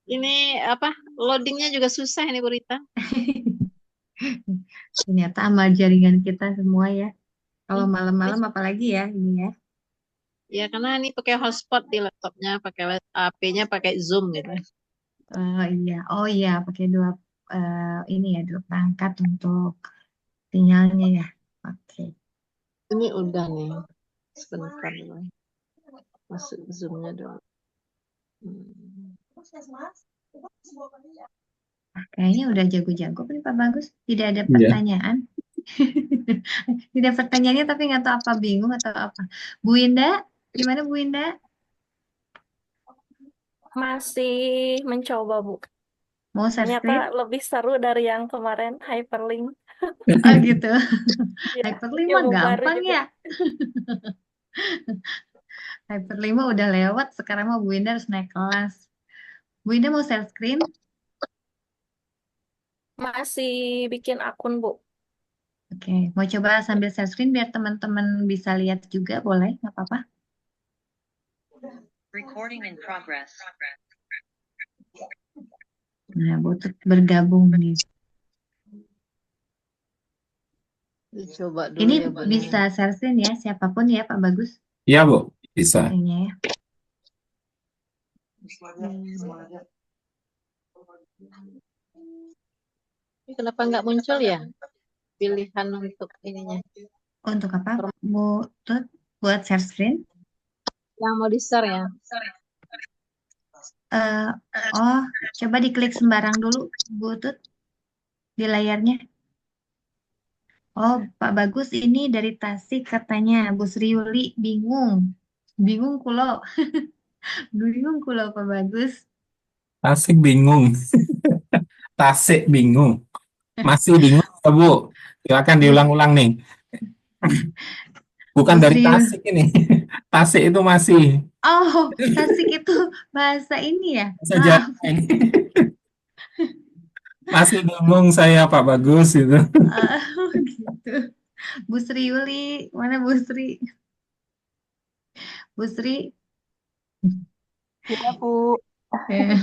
Ini apa? Loadingnya juga susah ini, Bu Rita. Ternyata amal jaringan kita semua ya. Kalau malam-malam apalagi ya ini ya. Ya karena ini pakai hotspot di laptopnya, pakai HP-nya pakai Zoom gitu. Oh iya, pakai dua ini ya dua perangkat untuk sinyalnya ya. Oke. Ini udah nih. Sebentar dulu. Masuk Zoom-nya doang. Kayaknya udah jago-jago nih Pak Bagus. Tidak ada Iya. pertanyaan. Tidak pertanyaannya tapi nggak tahu apa bingung atau apa. Bu Indah, gimana Bu Indah? Masih mencoba, Bu. Mau share screen? Ternyata lebih seru dari yang kemarin, hyperlink. Oh gitu. Ya, Hyperlink mah ilmu baru gampang juga. ya. Hyperlink mah udah lewat. Sekarang mah Bu Indah harus naik kelas. Bu Indah mau share screen? Masih bikin akun, Bu. Oke, mau coba sambil share screen biar teman-teman bisa lihat juga, boleh? Nggak apa-apa. Nah, Butut bergabung nih. Coba dulu Ini ya, Bu. bisa share screen ya, siapapun ya Pak Bagus. Iya, Bu. Bisa. Kayaknya ya. Ini kenapa nggak muncul ya pilihan untuk ininya? Untuk apa, Butut? Buat share screen? Yang mau di-share ya? Oh, coba diklik sembarang dulu, Butut, di layarnya. Oh, Pak Bagus ini dari Tasik katanya. Bu Sri Yuli bingung. Bingung kulo. Bingung kulo Pak Bagus. Tasik bingung. Tasik bingung. Masih bingung, ya, Bu? Silakan diulang-ulang nih. Bukan Bu dari Sri. Tasik ini. Tasik itu masih Oh, Tasik itu bahasa ini ya? bahasa Jawa Maaf. ini. Masih bingung saya Pak Bagus itu. Gitu. Bu Sri Yuli, mana Bu Sri? Bu Sri. Ya, Bu. Ya.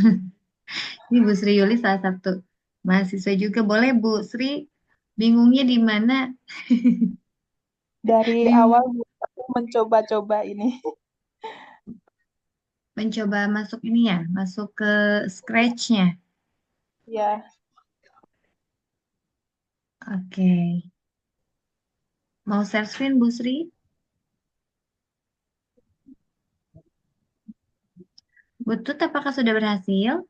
Ini Bu Sri Yuli salah satu mahasiswa juga. Boleh Bu Sri, bingungnya di mana? Dari Bingung. awal Bu, aku mencoba-coba ini. Mencoba masuk ini ya, masuk ke Scratch-nya. Ya, Oke. Mau share screen Bu Sri? Butut apakah sudah berhasil?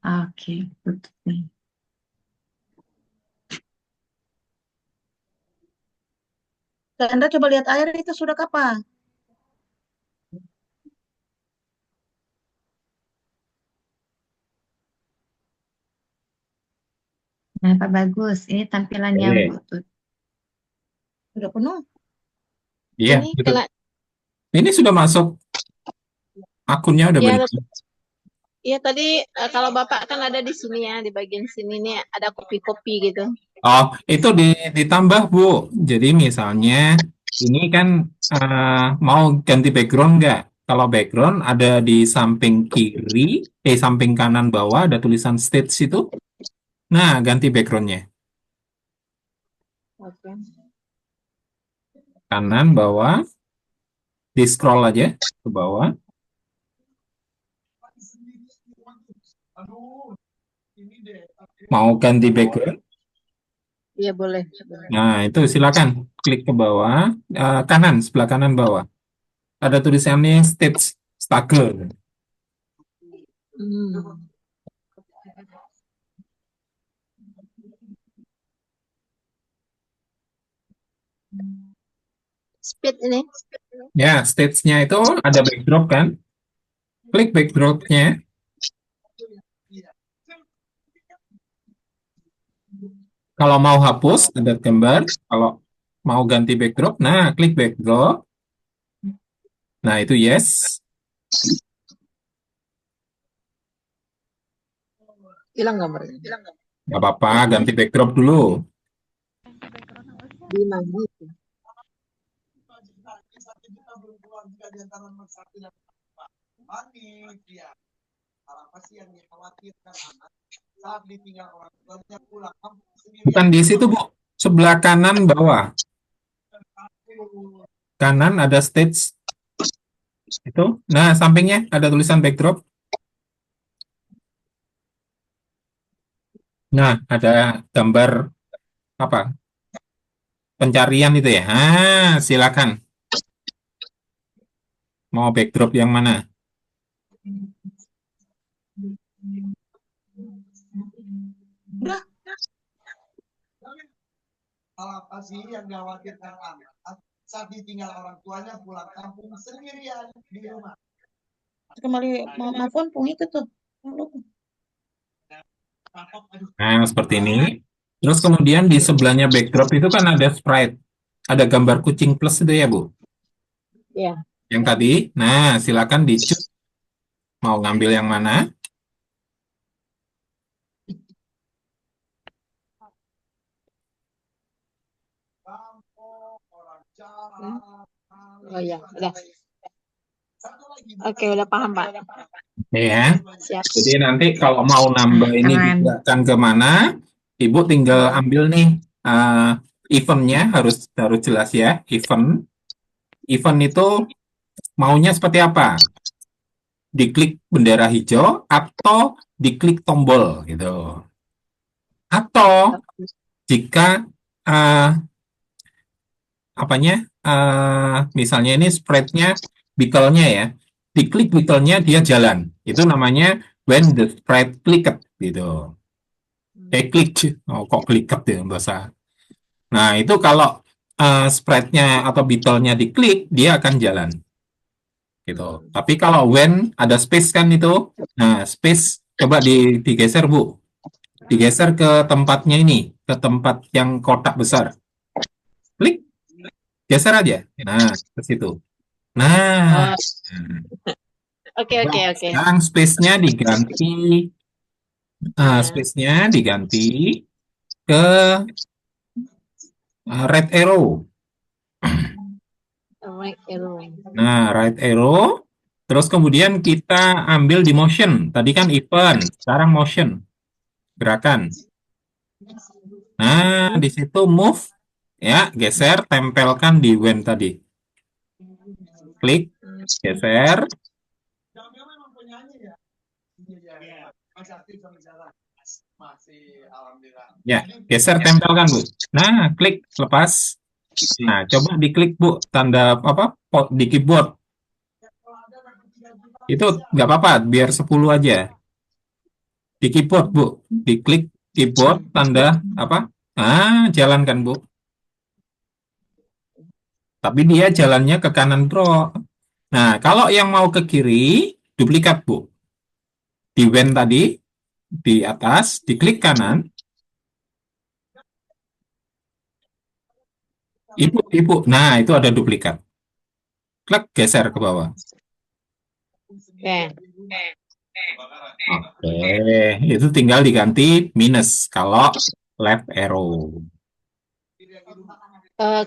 Oke, butut nih. Anda coba lihat air itu sudah kapan? Nah, Pak Bagus, ini tampilannya Oke. butut. Sudah penuh. Iya, Ini betul. kena, Ini sudah masuk akunnya udah ya, benar. ya tadi kalau Bapak kan ada di sini ya, di bagian sini nih ada kopi-kopi gitu. Oh, itu ditambah Bu. Jadi misalnya ini kan mau ganti background nggak? Kalau background ada di samping kiri, samping kanan bawah ada tulisan stage itu. Nah, ganti backgroundnya. Oke. Kanan bawah, di scroll aja ke bawah. Mau ganti background? Iya boleh. Nah, itu silakan klik ke bawah, kanan, sebelah kanan bawah. Ada tulisannya stage struggle. Hmm. Speed ini. Ya, stage-nya itu ada backdrop kan? Klik backdrop-nya. Kalau mau hapus, ada gambar. Kalau mau ganti backdrop, nah klik backdrop. Nah, itu yes. Hilang gambarnya. Nggak apa-apa, ganti backdrop dulu. Di mana itu? Bukan di situ, Bu. Sebelah kanan bawah. Kanan ada stage. Itu. Nah, sampingnya ada tulisan backdrop. Nah, ada gambar apa? Pencarian itu ya. Ah, silakan. Mau backdrop yang mana? Udah. Apa sih yang dikhawatirkan anak saat ditinggal orang tuanya pulang kampung sendirian di rumah? Kembali maafkan pung itu tuh. Nah, seperti ini. Terus kemudian di sebelahnya backdrop itu kan ada sprite. Ada gambar kucing plus itu ya, Bu? Iya. Yang tadi. Nah, silakan di-choose. Mau ngambil yang mana? Oh iya, udah. Oke, udah paham, Pak. Ya. Siap. Jadi nanti kalau mau nambah ini Keren. digerakkan kemana, Ibu tinggal ambil nih eventnya harus jelas ya. Event itu maunya seperti apa? Diklik bendera hijau atau diklik tombol gitu. Atau jika misalnya ini spread-nya beetle-nya ya, diklik beetle-nya dia jalan. Itu namanya when the spread clicked gitu. Klik. Oh, kok clicked ya bahasa. Nah, itu kalau spread-nya atau beetle-nya diklik, dia akan jalan. Gitu. Tapi kalau when ada space kan itu, nah space coba digeser Bu. Digeser ke tempatnya ini, ke tempat yang kotak besar. Klik. Geser aja. Nah, ke situ. Nah, Oh, oke, coba oke, oke. sekarang space-nya diganti, Nah, space-nya diganti ke right arrow. right arrow. Nah, right arrow. Terus kemudian kita ambil di motion. Tadi kan event, sekarang motion, gerakan. Nah, di situ move, ya, geser, tempelkan di when tadi. Klik, geser. Jamil memang penyanyi ya? Iya. Masih aktif sampai sekarang. Masih, alhamdulillah. Ya, geser, tempelkan, Bu. Nah, klik, lepas. Nah, coba diklik, Bu, tanda apa? Di keyboard. Itu nggak apa-apa, biar 10 aja. Di keyboard, Bu. Diklik keyboard, tanda apa? Jalankan, Bu. Tapi dia jalannya ke kanan, Bro. Nah, kalau yang mau ke kiri, duplikat, Bu. Di when tadi, di atas, diklik kanan. Ibu. Nah, itu ada duplikat. Klik, geser ke bawah. Oke. Oke, itu tinggal diganti minus kalau left arrow.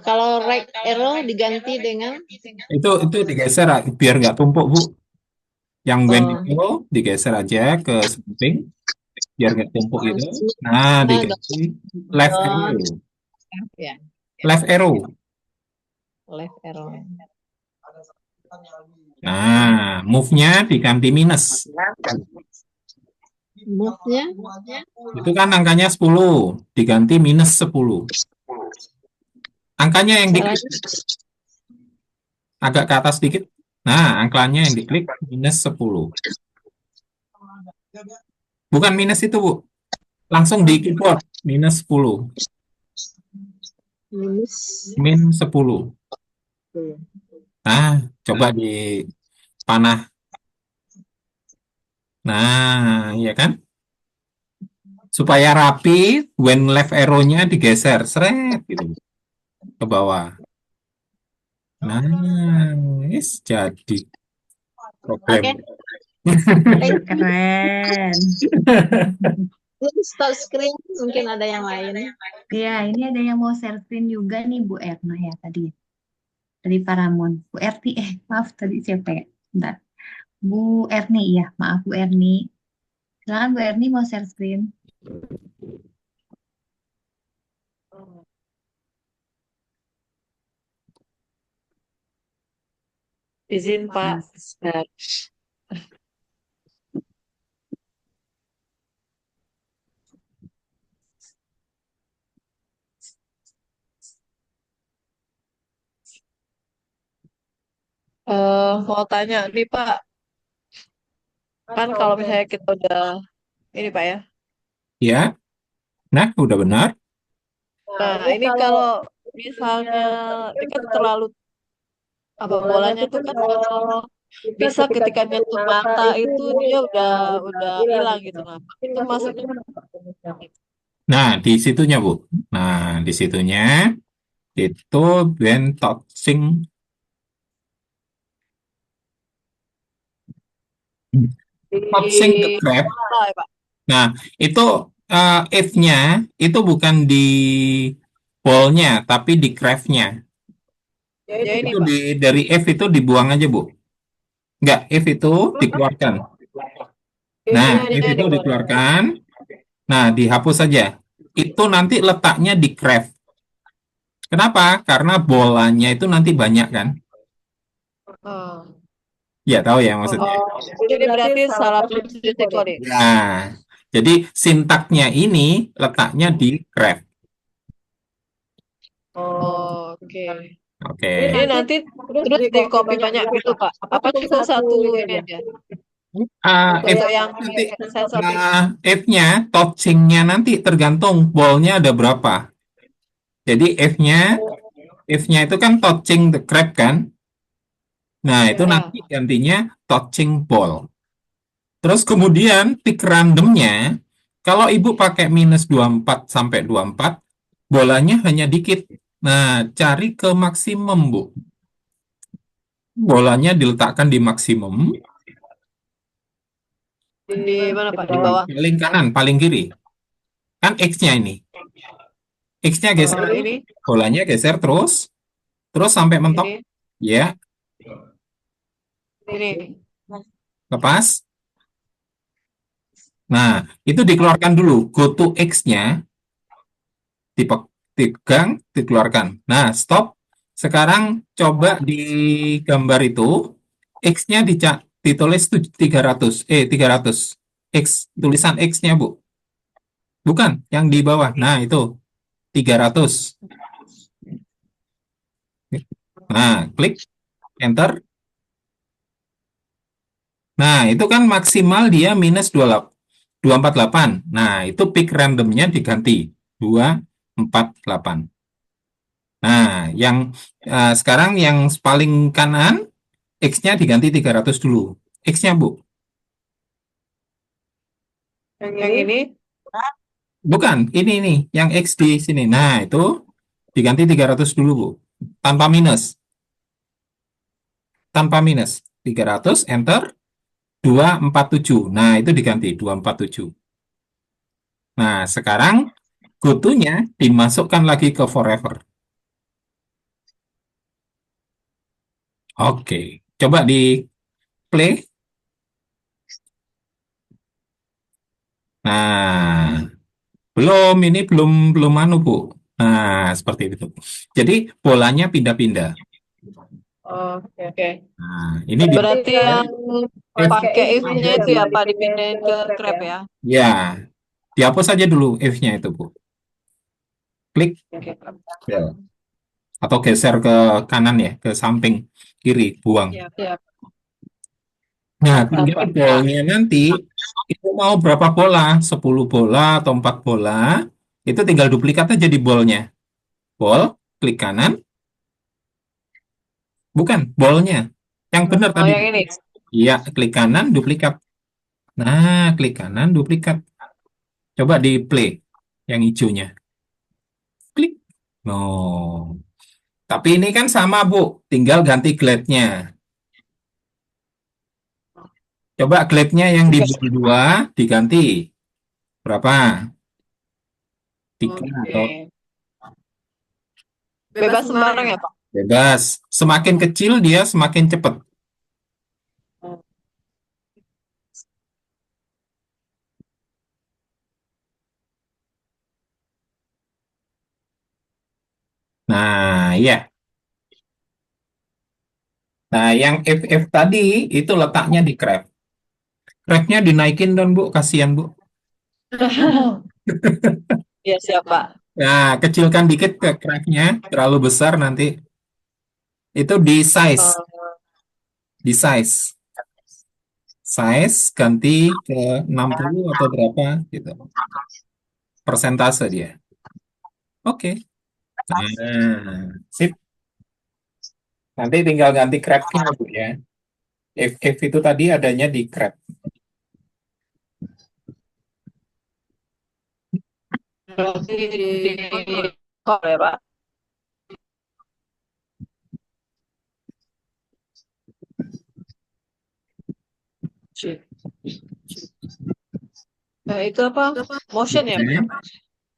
Kalau right arrow diganti dengan Itu digeser biar nggak tumpuk, Bu. Yang when oh, itu digeser aja ke samping biar nggak tumpuk gitu. Nah, diganti left arrow. ya, Left arrow. left arrow. Nah, move-nya diganti minus. Move-nya Itu kan angkanya 10, diganti minus 10. Angkanya yang diklik agak ke atas dikit. Nah, angkanya yang diklik minus 10. Bukan minus itu, Bu. Langsung di keyboard, minus 10. minus Min 10. Nah, coba di panah. Nah, iya kan? Supaya rapi, when left arrow-nya digeser, seret gitu ke bawah. Nah, jadi problem. Keren. start screen mungkin ada yang lain. Ya, ini ada yang mau share screen juga nih Bu Erna ya tadi. Dari Paramon. Bu Erti, maaf tadi siapa ya? Bentar. Bu Erni ya, maaf Bu Erni. Silakan Bu Erni mau share screen. Izin Pak. Mau tanya nih Pak, kan kalau misalnya kita udah ini Pak ya. Ya, nah udah benar. Nah ini kalau misalnya ini kan terlalu apa bolanya tuh kan kalau bisa ketika nyentuh mata itu dia udah hilang gitu nah. Itu maksudnya Nah, di situnya, Bu. Nah, di situnya itu when touching the crab. mata ya Pak. Nah, itu if-nya itu bukan di ball-nya, tapi di craft-nya. Ya ini Itu Pak. dari if itu dibuang aja, Bu. Enggak, if itu dikeluarkan. Nah, if itu dikeluarkan. Nah, dihapus saja. Itu nanti letaknya di craft. Kenapa? Karena bolanya itu nanti banyak kan? Oh. Ya, tahu ya maksudnya. Jadi berarti salah titik kode. Nah, jadi sintaknya ini letaknya di craft. Oh, oke. Oke. Ini nanti terus di copy banyak gitu Pak. Apa cukup satu ini aja? Untuk yang Nanti sensor F-nya, touching-nya nanti tergantung ball-nya ada berapa. Jadi F-nya itu kan touching the crab kan? Nah, itu nanti gantinya touching ball. Terus kemudian pick randomnya, kalau ibu pakai minus 24 sampai 24, bolanya hanya dikit. Nah, cari ke maksimum, Bu. Bolanya diletakkan di maksimum, Di mana Pak? Di bawah. paling kanan, paling kiri. Kan X-nya ini. X-nya geser, Ini, bolanya geser terus sampai mentok. ini, Ya, ini. lepas. Nah, itu dikeluarkan dulu. Go to X-nya, dipegang, dikeluarkan. Nah, stop. Sekarang coba di gambar itu, X-nya ditulis 300. 300. X, tulisan X-nya, Bu. Bukan, yang di bawah. Nah, itu 300. Nah, klik, enter. Nah, itu kan maksimal dia minus 248. Nah, itu pick randomnya diganti 248. Nah, yang sekarang yang paling kanan, X-nya diganti 300 dulu. X-nya, Bu. Yang ini. Bukan, ini, yang X di sini. Nah, itu diganti 300 dulu, Bu. Tanpa minus. Tanpa minus. 300, enter. 247. Nah, itu diganti 247. Nah, sekarang go-to-nya dimasukkan lagi ke forever. Oke, coba di play. Nah, ini belum anu, Bu. Nah, seperti itu. Jadi bolanya pindah-pindah. Oke. Nah, ini Berarti yang pakai if-nya itu ya Pak dipindahin ke trap ya? Ya, dihapus saja dulu if-nya itu, Bu. Klik. Ya. Atau geser ke kanan ya, ke samping kiri, buang. Siap. Nah, tinggal bolnya nanti, itu mau berapa bola? 10 bola atau 4 bola, itu tinggal duplikat aja di bolnya. Bol, klik kanan. Bukan, bolnya. Yang benar tadi. Yang ini? Iya, klik kanan, duplikat. Nah, klik kanan, duplikat. Coba di play, yang hijaunya. Klik. No. Tapi ini kan sama, Bu. Tinggal ganti glade-nya. Coba glade-nya yang di bol 2 diganti. Berapa? 3 atau Bebas sembarang ya Pak? bebas. Semakin kecil dia semakin cepat. Nah, ya. Nah, yang FF tadi itu letaknya di crab. Crabnya dinaikin dong, Bu. Kasihan, Bu. Iya siap Pak. Nah, kecilkan dikit ke crabnya. Terlalu besar nanti. Itu di size. Di size. Size ganti ke 60 atau berapa gitu. Persentase dia. Oke. Nah, sip. Nanti tinggal ganti crab-nya, Bu ya. If itu tadi adanya di crab. Berarti di call ya Pak? Nah, itu apa? Motion ya?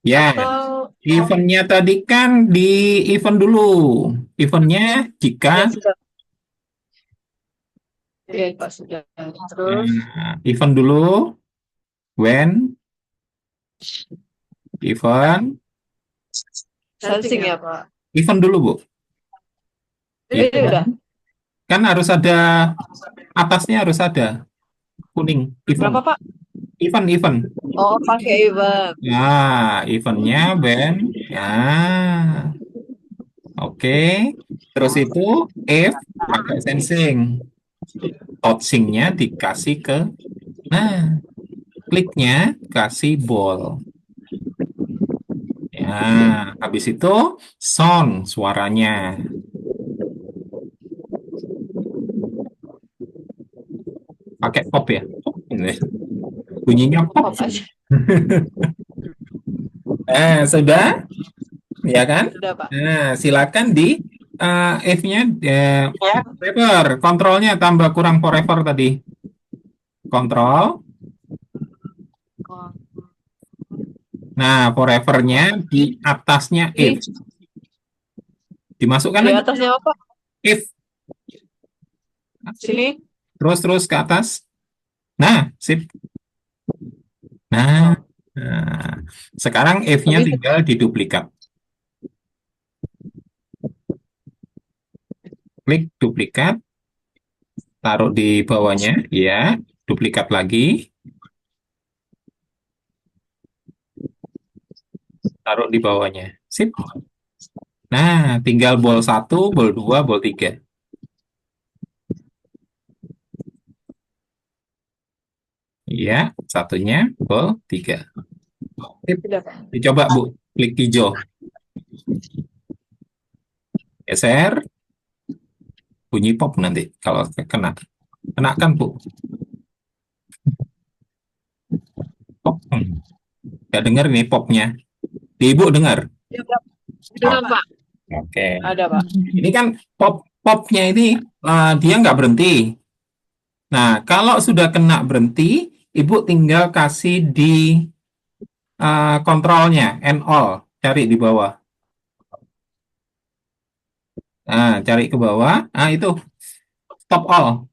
Ya, Atau eventnya tadi kan di event dulu. Eventnya jika Iya Pak sudah. Terus event dulu, when event sensing ya Pak? event dulu, Bu. Ini udah. Kan harus ada atasnya harus ada kuning. Event. Berapa Pak? Event. Oh pakai event. Nah, eventnya when. Nah, oke. Terus itu if pakai sensing. Touching-nya dikasih ke, nah, kliknya kasih ball. Ya, habis itu sound suaranya. Pakai pop ya. Bunyinya pop. Pop aja. Sudah? ya kan? Udah, Pak. Nah, silakan di if-nya forever, kontrolnya tambah kurang forever tadi. Kontrol. Oh. Nah, forever-nya di atasnya if. Dimasukkan Di aja atasnya apa? if. Sini. Terus ke atas. Nah, sip. Nah, sekarang if-nya Habis tinggal diduplikat. Klik duplikat, taruh di bawahnya, ya, duplikat lagi, taruh di bawahnya, sip. Nah, tinggal bol 1, bol 2, bol 3. Iya, satunya bol 3. Sip. udah, Pak. Dicoba, Bu, klik hijau. Geser, bunyi pop nanti kalau kena. Kena kan, Bu? Pop. Nggak dengar nih popnya. Di Ibu dengar? Ya, Pak. Udah, Pak. Oke. Ada, Pak. Ini kan popnya ini dia nggak berhenti. Nah, kalau sudah kena berhenti, Ibu tinggal kasih di kontrolnya, and all. Cari di bawah. Nah, cari ke bawah. Nah, itu. Stop all.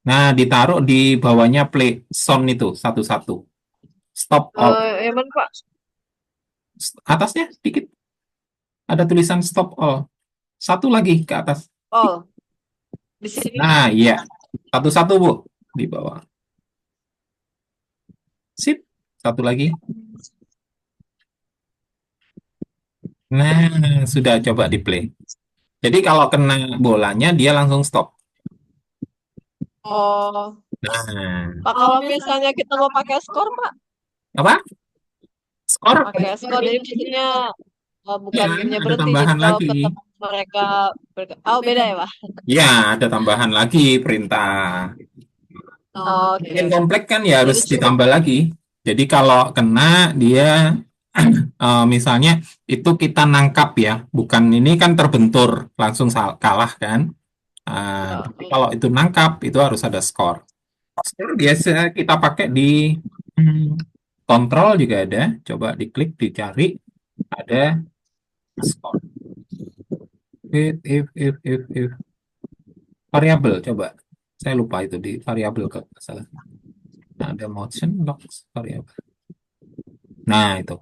Nah, ditaruh di bawahnya play sound itu, satu-satu. Stop all. Yang mana, Pak? Atasnya, dikit. Ada tulisan stop all. Satu lagi ke atas. All. Di sini. Nah, iya. Satu-satu, Bu. Di bawah. Sip. Satu lagi. Nah, sudah coba di play. Jadi kalau kena bolanya, dia langsung stop. Oh. Nah, Pak, kalau misalnya kita mau pakai skor, Pak? apa? Skor? Pakai skor, jadi maksudnya bukan Ya, gamenya ada berhenti. tambahan Jadi kalau lagi. ketemu mereka oh, beda ya, Pak? Ya, ada tambahan lagi perintah. Oh, Makin oke. kompleks kan ya harus Jadi ditambah lagi. Jadi kalau kena dia misalnya itu kita nangkap ya, bukan ini kan terbentur langsung kalah kan. Tapi kalau itu nangkap itu harus ada skor. Skor biasa kita pakai di kontrol juga ada. Coba diklik, dicari ada skor. If variabel coba. Saya lupa itu di variabel kalau nggak salah. Nah, ada motion logs variabel. Nah, itu.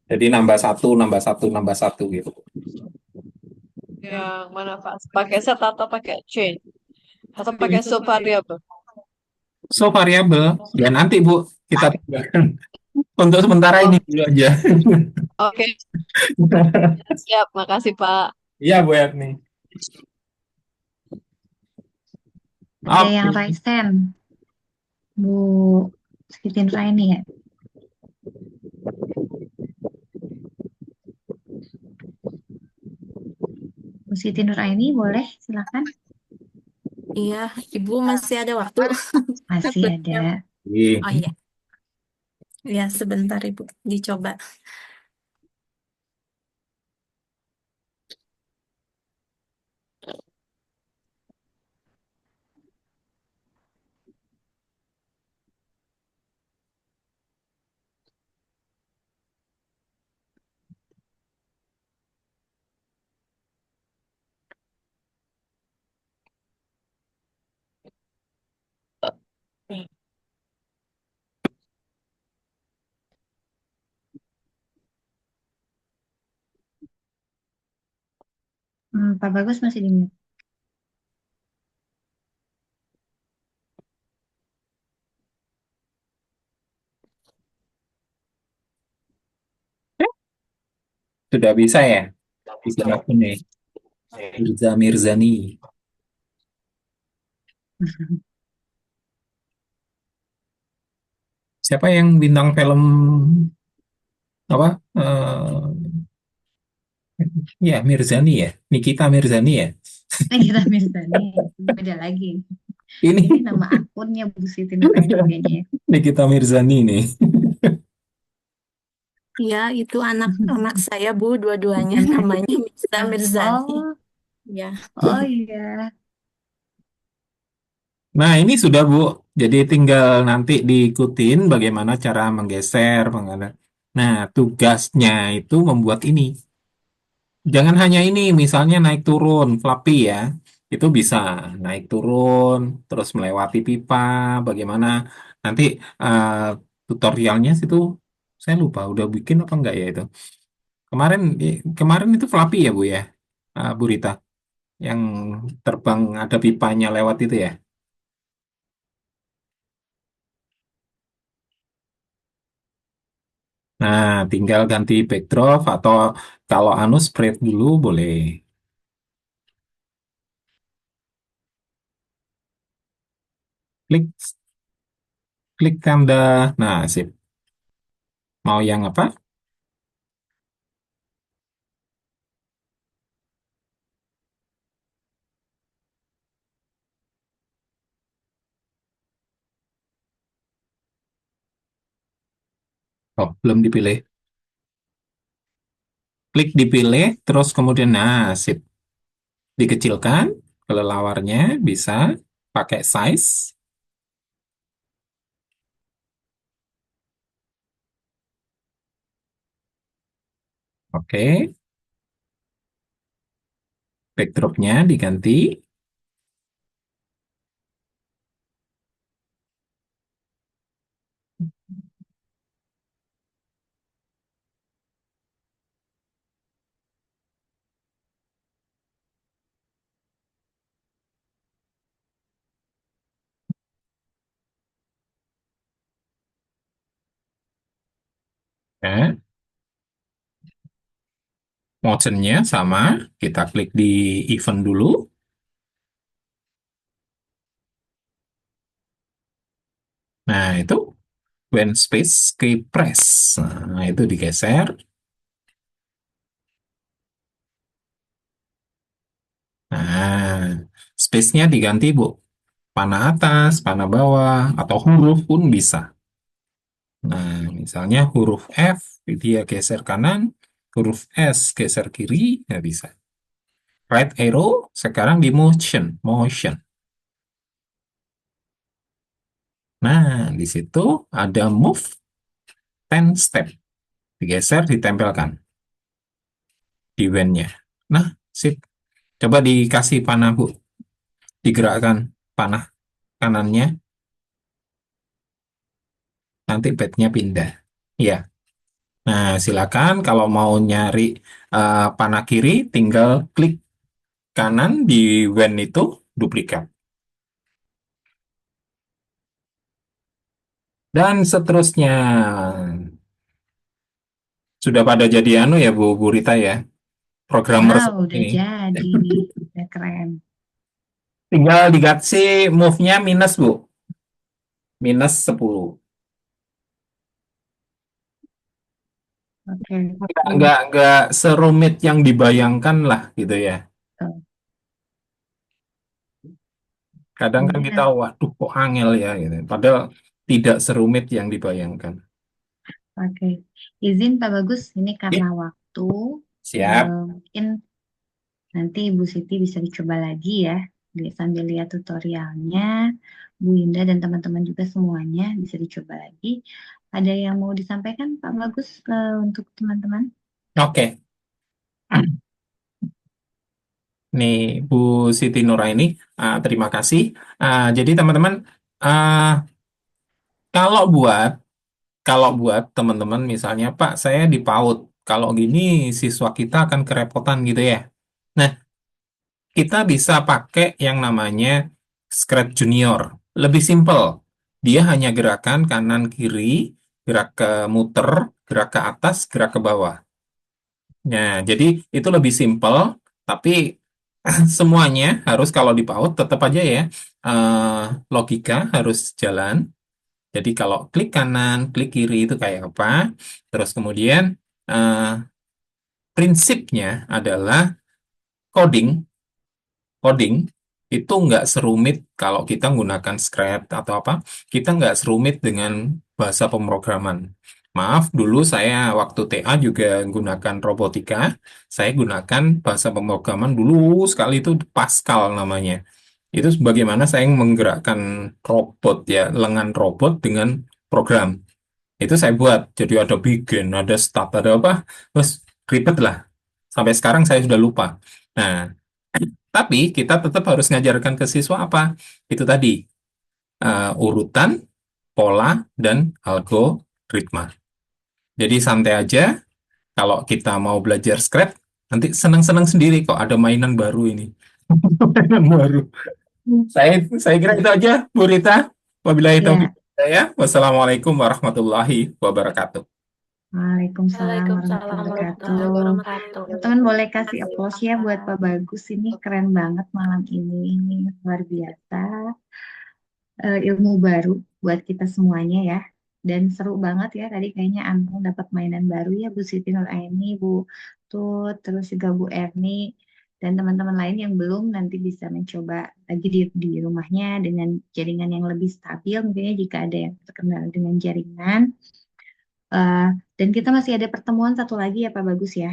Jadi nambah satu, nambah satu, nambah satu gitu. yang mana, Pak? Pakai set atau pakai change? Atau pakai sub variable? So variabel. Ya nanti Bu kita tambahkan. Untuk sementara ini dulu aja. Oke. Siap, makasih, Pak. Iya, Bu Erni. Ada yang raise hand. Bu Siti Nuraini ya? Bu Siti Nuraini boleh silakan. Iya, Ibu masih ada waktu. Masih ada. Oh iya. Ya, sebentar Ibu, dicoba. Pak Bagus masih di mute. Sudah bisa ya? Bisa aku nih. Mirza Mirzani. Siapa yang bintang film apa? Ya, Mirzani ya. Nikita Mirzani ya. Nikita Mirzani, beda lagi. Ini nama akunnya Bu Siti Nuraini kayaknya. Nikita Mirzani nih. Ya, itu anak-anak saya, Bu, dua-duanya namanya Mirza Mirzani. Oh, Ya. oh iya. Nah, ini sudah, Bu. Jadi tinggal nanti diikutin bagaimana cara menggeser. Nah, tugasnya itu membuat ini. Jangan hanya ini, misalnya naik turun, flappy ya. Itu bisa naik turun, terus melewati pipa, bagaimana. Nanti eh, tutorialnya situ, saya lupa, udah bikin apa enggak ya itu. Kemarin kemarin itu flappy ya, Bu ya, Bu Rita, yang terbang ada pipanya lewat itu ya. Nah, tinggal ganti backdrop atau kalau anu spread dulu boleh. Klik klik tanda. Nah, sip. Mau yang apa? Oh, belum dipilih. Klik dipilih, terus kemudian nah, sip. Dikecilkan kelelawarnya bisa pakai size. Oke, backdropnya diganti. Ya. Motionnya sama, kita klik di event dulu. Nah, itu when space key press. Nah, itu digeser. Nah, space-nya diganti, Bu. Panah atas, panah bawah, atau huruf pun bisa. Nah, misalnya huruf F, dia geser kanan, huruf S geser kiri, ya bisa. Right arrow, sekarang di motion, motion. Nah, di situ ada move 10 step. Digeser, ditempelkan di band-nya. Nah, sip. Coba dikasih panah, Bu. Digerakkan panah kanannya, nanti bednya pindah. Ya. Nah, silakan kalau mau nyari panah kiri, tinggal klik kanan di when itu, duplikat. Dan seterusnya. Sudah pada jadi anu ya, Bu Rita ya? Programmer Wow, udah ini. jadi. Udah keren. Tinggal dikasih move-nya minus, Bu. Minus 10. Oke. Nggak serumit yang dibayangkan lah gitu ya. Kadang kan kita, waduh kok angel ya gitu. Padahal tidak serumit yang dibayangkan. Oke. Izin Pak Bagus, ini karena waktu. Siap. Mungkin nanti Ibu Siti bisa dicoba lagi ya. Sambil lihat tutorialnya. Bu Indah dan teman-teman juga semuanya bisa dicoba lagi. Ada yang mau disampaikan Pak Bagus untuk teman-teman? Oke. Nih, Bu Siti Nuraini, terima kasih. Jadi teman-teman, kalau buat teman-teman misalnya, Pak, saya di PAUD. Kalau gini, siswa kita akan kerepotan gitu ya. Nah, kita bisa pakai yang namanya Scratch Junior. Lebih simpel. Dia hanya gerakan kanan-kiri, gerak ke muter, gerak ke atas, gerak ke bawah. Nah, jadi itu lebih simpel, tapi semuanya harus kalau di PAUD tetap aja ya, logika harus jalan. Jadi kalau klik kanan, klik kiri itu kayak apa? Terus kemudian prinsipnya adalah coding. Coding itu nggak serumit kalau kita menggunakan Scratch atau apa. Kita nggak serumit dengan bahasa pemrograman. Maaf, dulu saya waktu TA juga gunakan robotika. Saya gunakan bahasa pemrograman dulu sekali itu Pascal namanya. Itu bagaimana saya menggerakkan robot ya, lengan robot dengan program. Itu saya buat. Jadi ada begin, ada start, ada apa. Terus ribet lah. Sampai sekarang saya sudah lupa. Nah, tapi kita tetap harus ngajarkan ke siswa apa? Itu tadi, urutan, pola, dan algoritma. Jadi santai aja, kalau kita mau belajar Scratch, nanti senang-senang sendiri kok ada mainan baru ini. Mainan baru. Saya kira itu aja, Bu Rita. Wabillahi Ya, taufiq saya. Wassalamualaikum warahmatullahi wabarakatuh. Waalaikumsalam Waalaikumsalam warahmatullahi warahmatullahi wabarakatuh. wabarakatuh. Teman-teman boleh kasih applause ya buat Pak Bagus. Ini keren banget malam ini luar biasa. Ilmu baru buat kita semuanya ya. Dan seru banget ya. Tadi kayaknya Antung dapat mainan baru ya, Bu Siti Nuraini, Bu Tut, terus juga Bu Erni, dan teman-teman lain yang belum nanti bisa mencoba lagi di rumahnya dengan jaringan yang lebih stabil. Mungkinnya jika ada yang terkendala dengan jaringan. Dan kita masih ada pertemuan satu lagi ya Pak Bagus ya,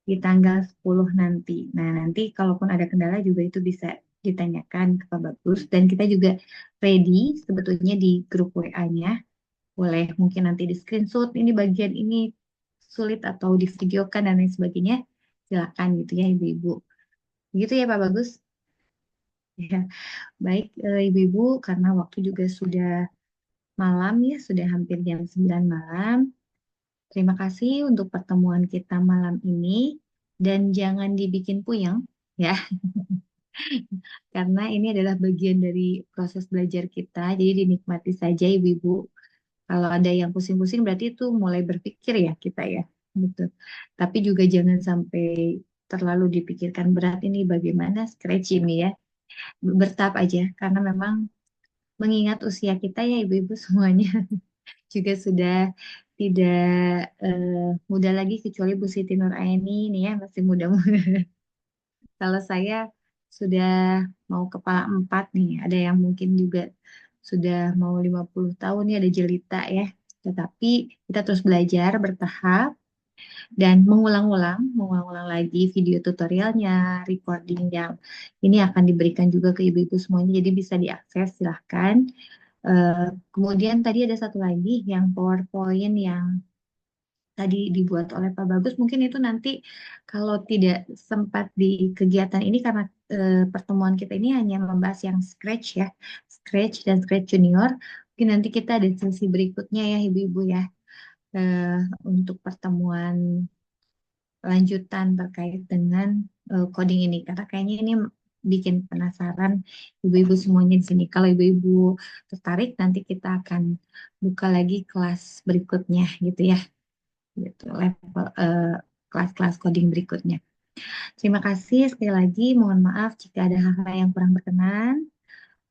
di tanggal 10 nanti. Nah, nanti kalaupun ada kendala juga itu bisa ditanyakan ke Pak Bagus. Dan kita juga ready sebetulnya di grup WA-nya. Boleh mungkin nanti di screenshot, ini bagian ini sulit atau di videokan dan lain sebagainya. Silakan gitu ya Ibu-Ibu. Begitu ya Pak Bagus? Ya, baik Ibu-Ibu, karena waktu juga sudah malam ya, sudah hampir jam 9 malam. Terima kasih untuk pertemuan kita malam ini. Dan jangan dibikin puyeng ya, karena ini adalah bagian dari proses belajar kita. Jadi dinikmati saja Ibu-Ibu. Kalau ada yang pusing-pusing berarti itu mulai berpikir ya kita ya. Gitu. Tapi juga jangan sampai terlalu dipikirkan berat ini bagaimana Scratch ini ya. Bertahap aja karena memang mengingat usia kita ya Ibu-Ibu semuanya juga sudah tidak muda lagi kecuali Bu Siti Nuraini ini ya masih muda-muda. Kalau saya sudah mau kepala 4 nih, ada yang mungkin juga sudah mau 50 tahun ya, ada jelita ya. Tetapi kita terus belajar bertahap dan mengulang-ulang lagi video tutorialnya, recording yang ini akan diberikan juga ke ibu-ibu semuanya, jadi bisa diakses silahkan. Kemudian tadi ada satu lagi yang PowerPoint yang tadi dibuat oleh Pak Bagus, mungkin itu nanti kalau tidak sempat di kegiatan ini karena pertemuan kita ini hanya membahas yang Scratch ya, Scratch dan Scratch Junior, mungkin nanti kita ada sesi berikutnya ya Ibu-Ibu ya, untuk pertemuan lanjutan terkait dengan coding ini, karena kayaknya ini bikin penasaran ibu-ibu semuanya di sini. Kalau ibu-ibu tertarik, nanti kita akan buka lagi kelas berikutnya gitu ya, gitu, level kelas-kelas coding berikutnya. Terima kasih sekali lagi. Mohon maaf jika ada hal-hal yang kurang berkenan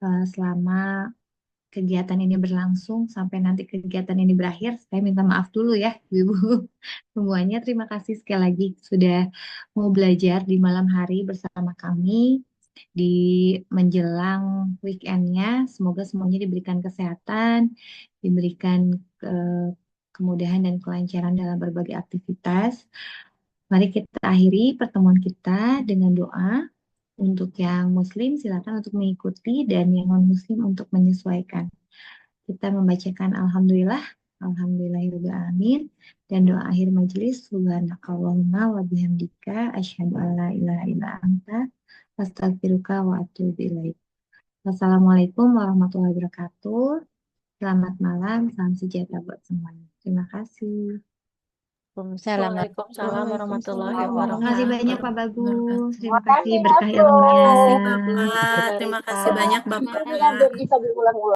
selama kegiatan ini berlangsung sampai nanti kegiatan ini berakhir. Saya minta maaf dulu ya, Ibu semuanya. Terima kasih sekali lagi sudah mau belajar di malam hari bersama kami di menjelang weekendnya. Semoga semuanya diberikan kesehatan, diberikan kemudahan dan kelancaran dalam berbagai aktivitas. Mari kita akhiri pertemuan kita dengan doa. Untuk yang Muslim silakan untuk mengikuti dan yang non-Muslim untuk menyesuaikan. Kita membacakan Alhamdulillah, Alhamdulillahirabbil alamin, dan doa akhir majelis Subhanakallahumma wa bihamdika asyhadu an la ilaha illa anta astaghfiruka wa atubu ilaik. Wassalamualaikum warahmatullahi wabarakatuh. Selamat malam, salam sejahtera buat semuanya. Terima kasih. Waalaikumsalam warahmatullahi Terima kasih wabarakatuh. banyak Pak Bagus. Terima Makasih kasih berkah Mas ilmunya. Terima kasih Bro. Bapak. Terima kasih banyak Bapak. Ini biar bisa diulang-ulang.